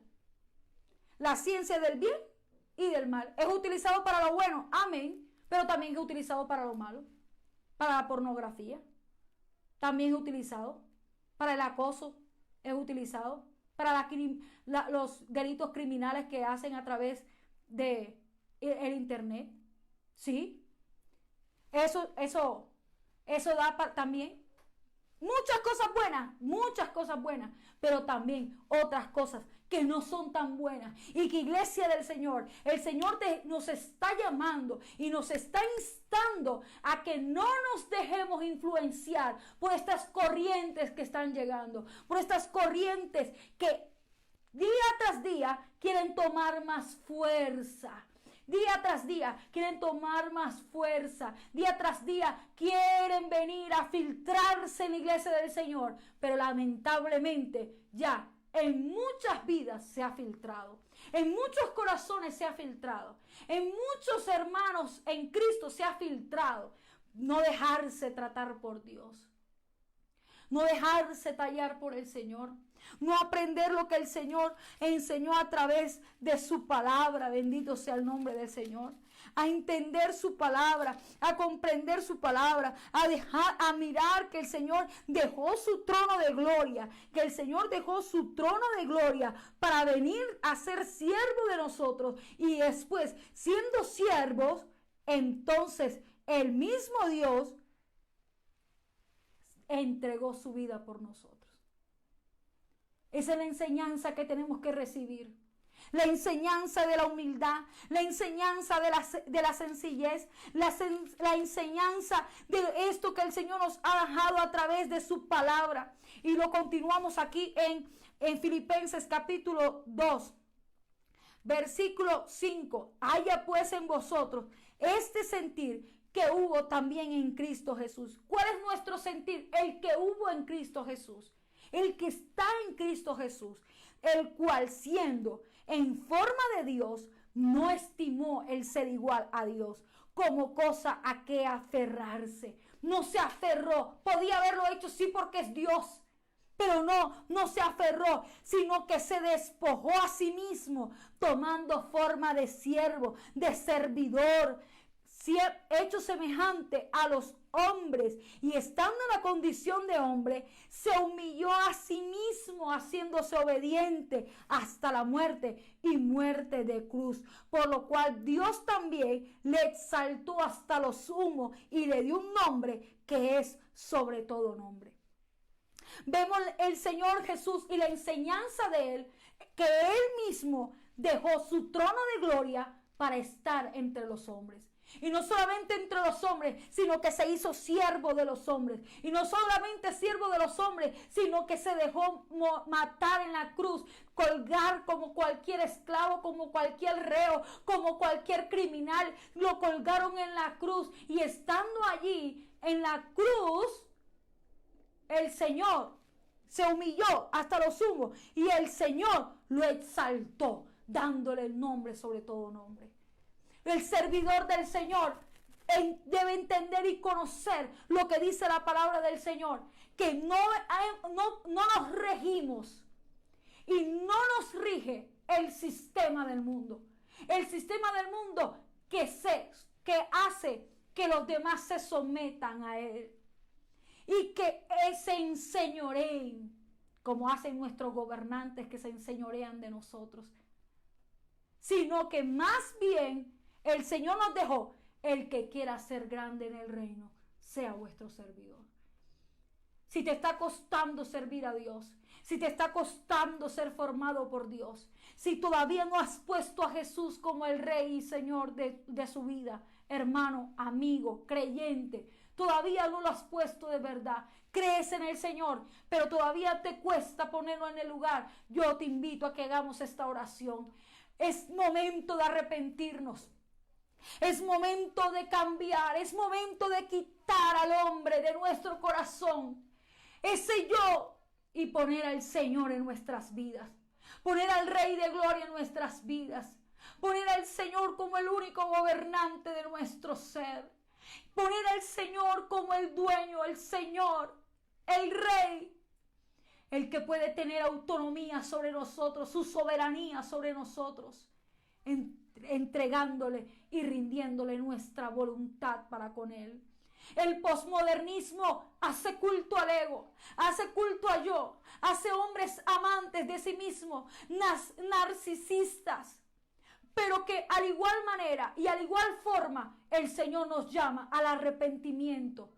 Speaker 1: La ciencia del bien y del mal. Es utilizado para lo bueno, amén. Pero también es utilizado para lo malo. Para la pornografía. También es utilizado. Para el acoso. Es utilizado. Para los delitos criminales que hacen a través de el internet. ¿Sí? Eso da también muchas cosas buenas, pero también otras cosas que no son tan buenas. Y que iglesia del Señor, el Señor nos está llamando y nos está instando a que no nos dejemos influenciar por estas corrientes que están llegando, por estas corrientes que día tras día quieren tomar más fuerza. Día tras día quieren tomar más fuerza. Día tras día quieren venir a filtrarse en la iglesia del Señor. Pero lamentablemente ya en muchas vidas se ha filtrado. En muchos corazones se ha filtrado. En muchos hermanos en Cristo se ha filtrado. No dejarse tratar por Dios. No dejarse tallar por el Señor. No aprender lo que el Señor enseñó a través de su palabra. Bendito sea el nombre del Señor. A entender su palabra, a comprender su palabra, a mirar que el Señor dejó su trono de gloria, que el Señor dejó su trono de gloria para venir a ser siervo de nosotros. Y después, siendo siervos, entonces el mismo Dios entregó su vida por nosotros. Esa es la enseñanza que tenemos que recibir. La enseñanza de la humildad, la enseñanza de la sencillez, la enseñanza de esto que el Señor nos ha dejado a través de su palabra. Y lo continuamos aquí en Filipenses capítulo 2, versículo 5. Haya pues en vosotros este sentir que hubo también en Cristo Jesús. ¿Cuál es nuestro sentir? El que hubo en Cristo Jesús. El que está en Cristo Jesús, el cual siendo en forma de Dios, no estimó el ser igual a Dios como cosa a que aferrarse. No se aferró. Podía haberlo hecho, sí, porque es Dios. Pero no se aferró, sino que se despojó a sí mismo, tomando forma de siervo, de servidor, hecho semejante a los hombres, y estando en la condición de hombre, se humilló a sí mismo, haciéndose obediente hasta la muerte y muerte de cruz, por lo cual Dios también le exaltó hasta lo sumo y le dio un nombre que es sobre todo nombre. Vemos el Señor Jesús y la enseñanza de Él, que Él mismo dejó su trono de gloria para estar entre los hombres. Y no solamente entre los hombres, sino que se hizo siervo de los hombres. Y no solamente siervo de los hombres, sino que se dejó matar en la cruz, colgar como cualquier esclavo, como cualquier reo, como cualquier criminal. Lo colgaron en la cruz, y estando allí en la cruz, el Señor se humilló hasta lo sumo, y el Señor lo exaltó, dándole el nombre sobre todo nombre. El servidor del Señor debe entender y conocer lo que dice la palabra del Señor, que no nos regimos y no nos rige el sistema del mundo. El sistema del mundo que hace que los demás se sometan a él. y que se enseñoreen, como hacen nuestros gobernantes que se enseñorean de nosotros, sino que más bien el Señor nos dejó: el que quiera ser grande en el reino, sea vuestro servidor. Si te está costando servir a Dios, si te está costando ser formado por Dios, si todavía no has puesto a Jesús como el Rey y Señor de su vida, hermano, amigo, creyente, todavía no lo has puesto de verdad, crees en el Señor, pero todavía te cuesta ponerlo en el lugar, yo te invito a que hagamos esta oración. Es momento de arrepentirnos. Es momento de cambiar, es momento de quitar al hombre de nuestro corazón, ese yo, y poner al Señor en nuestras vidas, poner al Rey de Gloria en nuestras vidas, poner al Señor como el único gobernante de nuestro ser, poner al Señor como el dueño, el Señor, el Rey, el que puede tener autonomía sobre nosotros, su soberanía sobre nosotros, entregándole y rindiéndole nuestra voluntad para con Él. El posmodernismo hace culto al ego, hace culto a yo, hace hombres amantes de sí mismos, narcisistas, pero que al igual manera y al igual forma el Señor nos llama al arrepentimiento,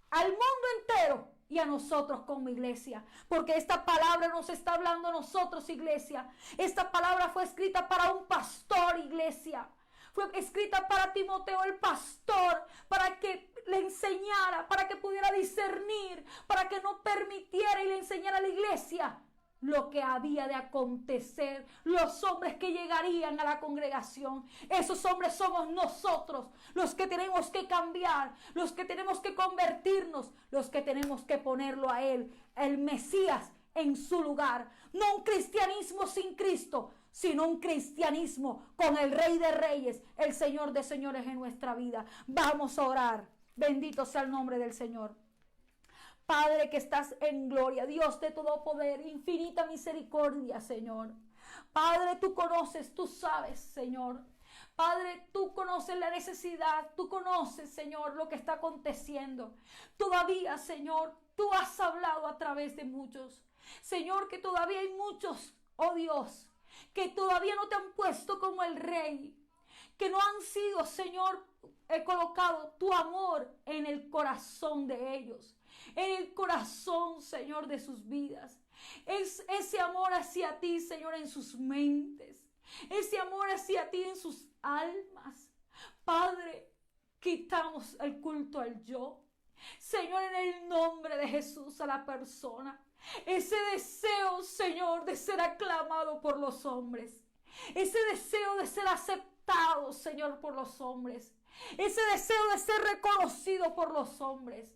Speaker 1: al mundo entero y a nosotros como iglesia, porque esta palabra nos está hablando a nosotros, iglesia. Esta palabra fue escrita para un pastor, iglesia. Fue escrita para Timoteo el pastor, para que le enseñara, para que pudiera discernir, para que no permitiera y le enseñara a la iglesia lo que había de acontecer, los hombres que llegarían a la congregación. Esos hombres somos nosotros, los que tenemos que cambiar, los que tenemos que convertirnos, los que tenemos que ponerlo a Él, el Mesías, en su lugar. No un cristianismo sin Cristo, sino un cristianismo con el Rey de Reyes, el Señor de Señores en nuestra vida. Vamos a orar. Bendito sea el nombre del Señor. Padre que estás en gloria, Dios de todo poder, infinita misericordia, Señor. Padre, tú conoces, tú sabes, Señor. Padre, tú conoces la necesidad, tú conoces, Señor, lo que está aconteciendo. Todavía, Señor, tú has hablado a través de muchos. Señor, que todavía hay muchos, oh Dios, que todavía no te han puesto como el Rey, que no han sido, Señor, he colocado tu amor en el corazón de ellos, en el corazón, Señor, de sus vidas. Es ese amor hacia ti, Señor, en sus mentes, ese amor hacia ti en sus almas. Padre, quitamos el culto al yo, Señor, en el nombre de Jesús, a la persona. Ese deseo, Señor, de ser aclamado por los hombres. Ese deseo de ser aceptado, Señor, por los hombres. Ese deseo de ser reconocido por los hombres.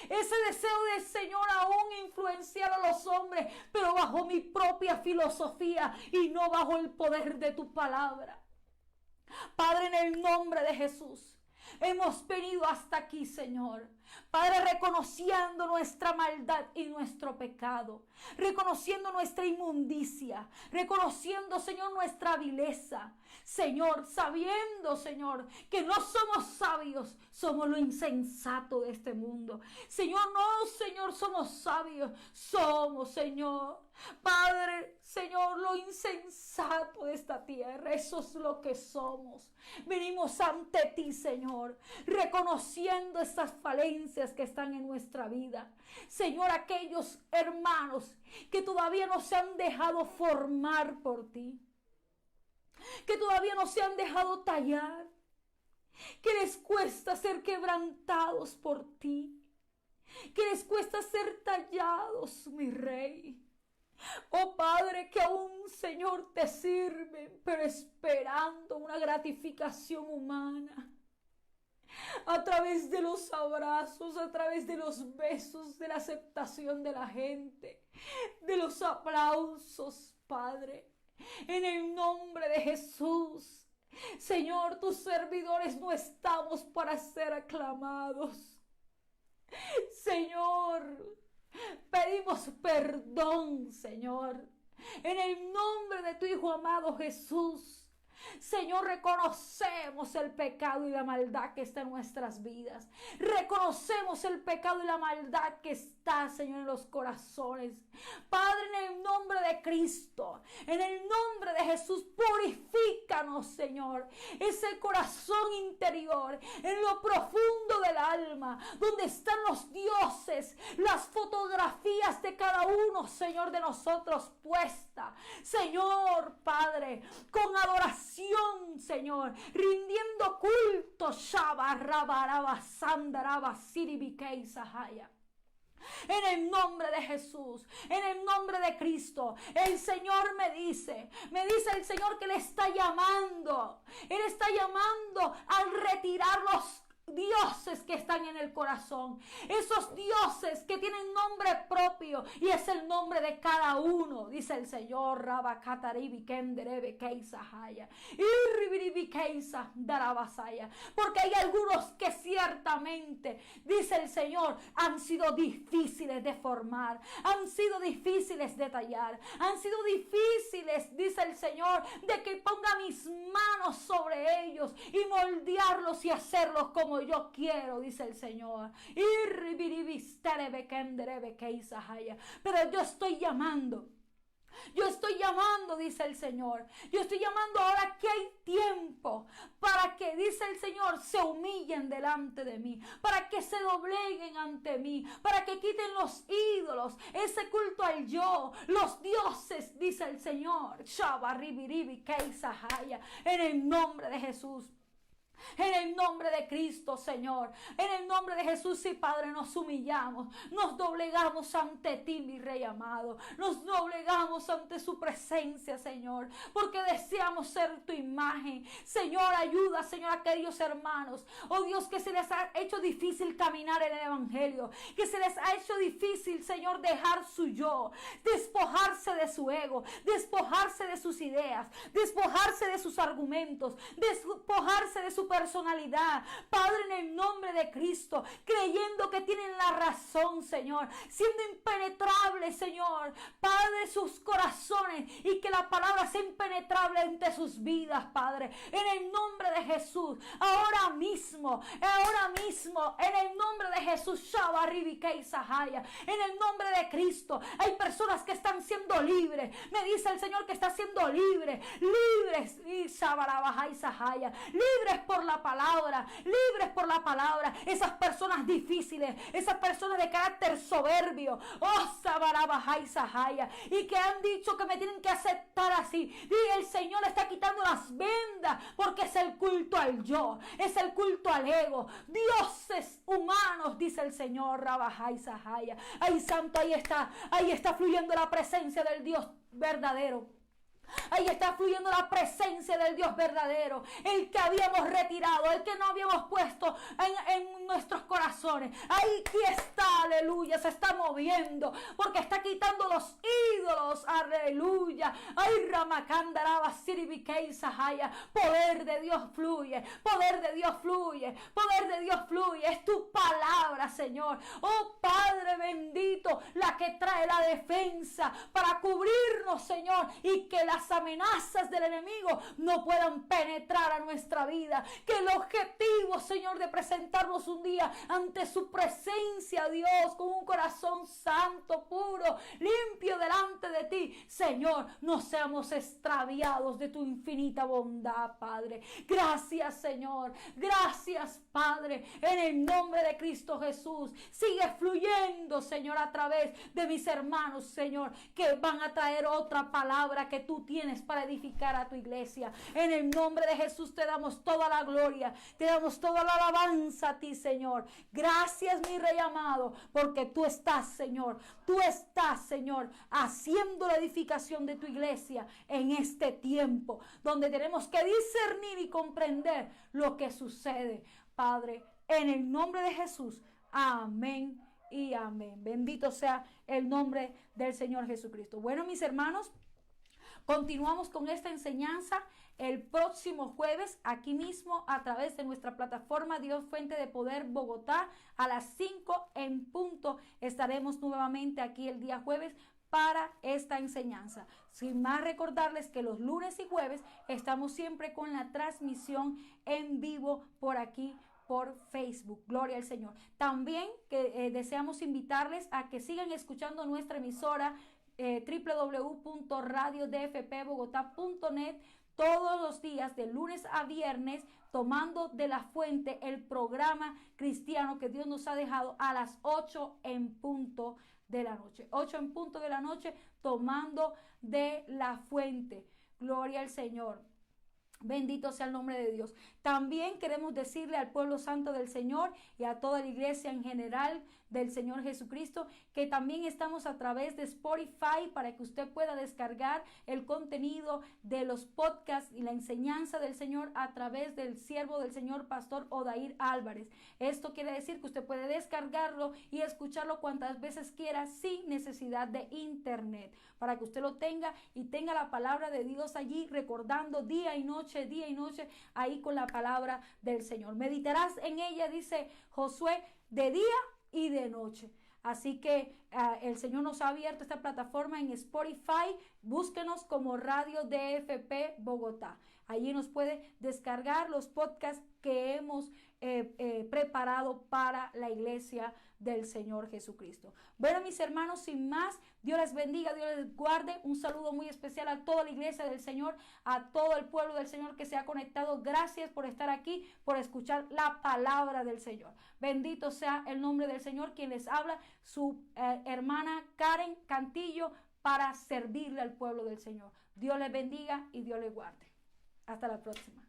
Speaker 1: Ese deseo de, Señor, aún influenciar a los hombres, pero bajo mi propia filosofía y no bajo el poder de tu palabra. Padre, en el nombre de Jesús, hemos venido hasta aquí, Señor. Padre, reconociendo nuestra maldad y nuestro pecado, reconociendo nuestra inmundicia, reconociendo, Señor, nuestra vileza. Señor, sabiendo, Señor, que no somos sabios, somos lo insensato de este mundo. Señor, no, Señor, somos sabios, somos, Señor, Padre, Señor, lo insensato de esta tierra. Eso es lo que somos. Venimos ante ti, Señor, reconociendo estas falencias que están en nuestra vida. Señor, aquellos hermanos que todavía no se han dejado formar por ti, que todavía no se han dejado tallar, que les cuesta ser quebrantados por ti, que les cuesta ser tallados, mi Rey. Oh Padre, que aún, Señor, te sirven, pero esperando una gratificación humana, a través de los abrazos, a través de los besos, de la aceptación de la gente, de los aplausos, Padre. En el nombre de Jesús, Señor, tus servidores no estamos para ser aclamados. Señor, pedimos perdón, Señor, en el nombre de tu Hijo amado Jesús. Señor, reconocemos el pecado y la maldad que está en nuestras vidas. Reconocemos el pecado y la maldad que está, Señor, en los corazones. Padre, en el nombre de Cristo, en el nombre de Jesús, purifícanos, Señor, ese corazón interior, en lo profundo del alma, donde están los dioses, las fotografías de cada uno, Señor, de nosotros puesta. Señor, Padre, con adoración, Señor, rindiendo culto, en el nombre de Jesús, en el nombre de Cristo, el Señor me dice el Señor que Él está llamando a retirar los dioses que están en el corazón, esos dioses que tienen nombre propio y es el nombre de cada uno, dice el Señor. Porque hay algunos que ciertamente, dice el Señor, han sido difíciles de formar, han sido difíciles de tallar, han sido difíciles, dice el Señor, de que ponga mis manos sobre ellos y moldearlos y hacerlos como yo quiero, dice el Señor. Pero yo estoy llamando, dice el Señor. Yo estoy llamando ahora que hay tiempo para que, dice el Señor, se humillen delante de mí, para que se dobleguen ante mí, para que quiten los ídolos, ese culto al yo, los dioses, dice el Señor. En el nombre de Jesús. En el nombre de Cristo, Señor, en el nombre de Jesús, sí, Padre, nos humillamos, nos doblegamos ante ti, mi Rey amado, nos doblegamos ante su presencia, Señor, porque deseamos ser tu imagen. Señor, ayuda, Señor, a aquellos hermanos, oh Dios, que se les ha hecho difícil caminar en el Evangelio, que se les ha hecho difícil, Señor, dejar su yo, despojarse de su ego, despojarse de sus ideas, despojarse de sus argumentos, despojarse de su personalidad, Padre, en el nombre de Cristo, creyendo que tienen la razón, Señor, siendo impenetrable, Señor, Padre, sus corazones, y que la palabra sea impenetrable entre sus vidas, Padre, en el nombre de Jesús, ahora mismo, en el nombre de Jesús, en el nombre de Cristo, hay personas que están siendo libres, me dice el Señor que está siendo libres, libres por la palabra, esas personas difíciles, esas personas de carácter soberbio, y que han dicho que me tienen que aceptar así, y el Señor está quitando las vendas, porque es el culto al yo, es el culto al ego, dioses humanos, dice el Señor. Ay, santo, ahí está fluyendo la presencia del Dios verdadero. Ahí está fluyendo la presencia del Dios verdadero, el que habíamos retirado, el que no habíamos puesto en nuestros corazones. Ahí está, aleluya, se está moviendo, porque está quitando los ídolos, aleluya. Ay, Ramacandaraba, Siribikei Sahaya, poder de Dios fluye, poder de Dios fluye, poder de Dios fluye. Es tu palabra, Señor. Oh Padre bendito, la que trae la defensa para cubrirnos, Señor, y que las amenazas del enemigo no puedan penetrar a nuestra vida. Que el objetivo, Señor, de presentarnos un día ante su presencia, Dios, con un corazón santo, puro, limpio delante de ti, Señor, no seamos extraviados de tu infinita bondad, Padre. Gracias, Señor. Gracias, Padre, en el nombre de Cristo Jesús. Sigue fluyendo, Señor, a través de mis hermanos, Señor, que van a traer otra palabra que tú tienes para edificar a tu iglesia. En el nombre de Jesús te damos toda la gloria, te damos toda la alabanza a ti, Señor. Gracias, mi Rey amado, porque tú estás, Señor, haciendo la edificación de tu iglesia en este tiempo, donde tenemos que discernir y comprender lo que sucede, Padre, en el nombre de Jesús. Amén y amén. Bendito sea el nombre del Señor Jesucristo. Bueno, mis hermanos, continuamos con esta enseñanza el próximo jueves, aquí mismo, a través de nuestra plataforma Dios Fuente de Poder Bogotá, a las 5 en punto. Estaremos nuevamente aquí el día jueves para esta enseñanza. Sin más, recordarles que los lunes y jueves estamos siempre con la transmisión en vivo por aquí, por Facebook. Gloria al Señor. También que deseamos invitarles a que sigan escuchando nuestra emisora www.radiodfpbogotá.net todos los días de lunes a viernes, tomando de la fuente el programa cristiano que Dios nos ha dejado a las 8 en punto de la noche. 8 en punto de la noche, tomando de la fuente. Gloria al Señor. Bendito sea el nombre de Dios. También queremos decirle al pueblo santo del Señor y a toda la iglesia en general del Señor Jesucristo que también estamos a través de Spotify para que usted pueda descargar el contenido de los podcasts y la enseñanza del Señor a través del siervo del Señor Pastor Odair Álvarez. Esto quiere decir que usted puede descargarlo y escucharlo cuantas veces quiera sin necesidad de internet, para que usted lo tenga y tenga la palabra de Dios allí recordando día y noche ahí con la palabra del Señor. Meditarás en ella, dice Josué, de día y de noche. Así que el Señor nos ha abierto esta plataforma en Spotify. Búsquenos como Radio DFP Bogotá. Allí nos puede descargar los podcasts que hemos preparado para la iglesia del Señor Jesucristo. Bueno, mis hermanos, sin más, Dios les bendiga, Dios les guarde. Un saludo muy especial a toda la iglesia del Señor, a todo el pueblo del Señor que se ha conectado. Gracias por estar aquí, por escuchar la palabra del Señor. Bendito sea el nombre del Señor. Quien les habla, su hermana Karen Cantillo, para servirle al pueblo del Señor. Dios les bendiga y Dios les guarde. Hasta la próxima.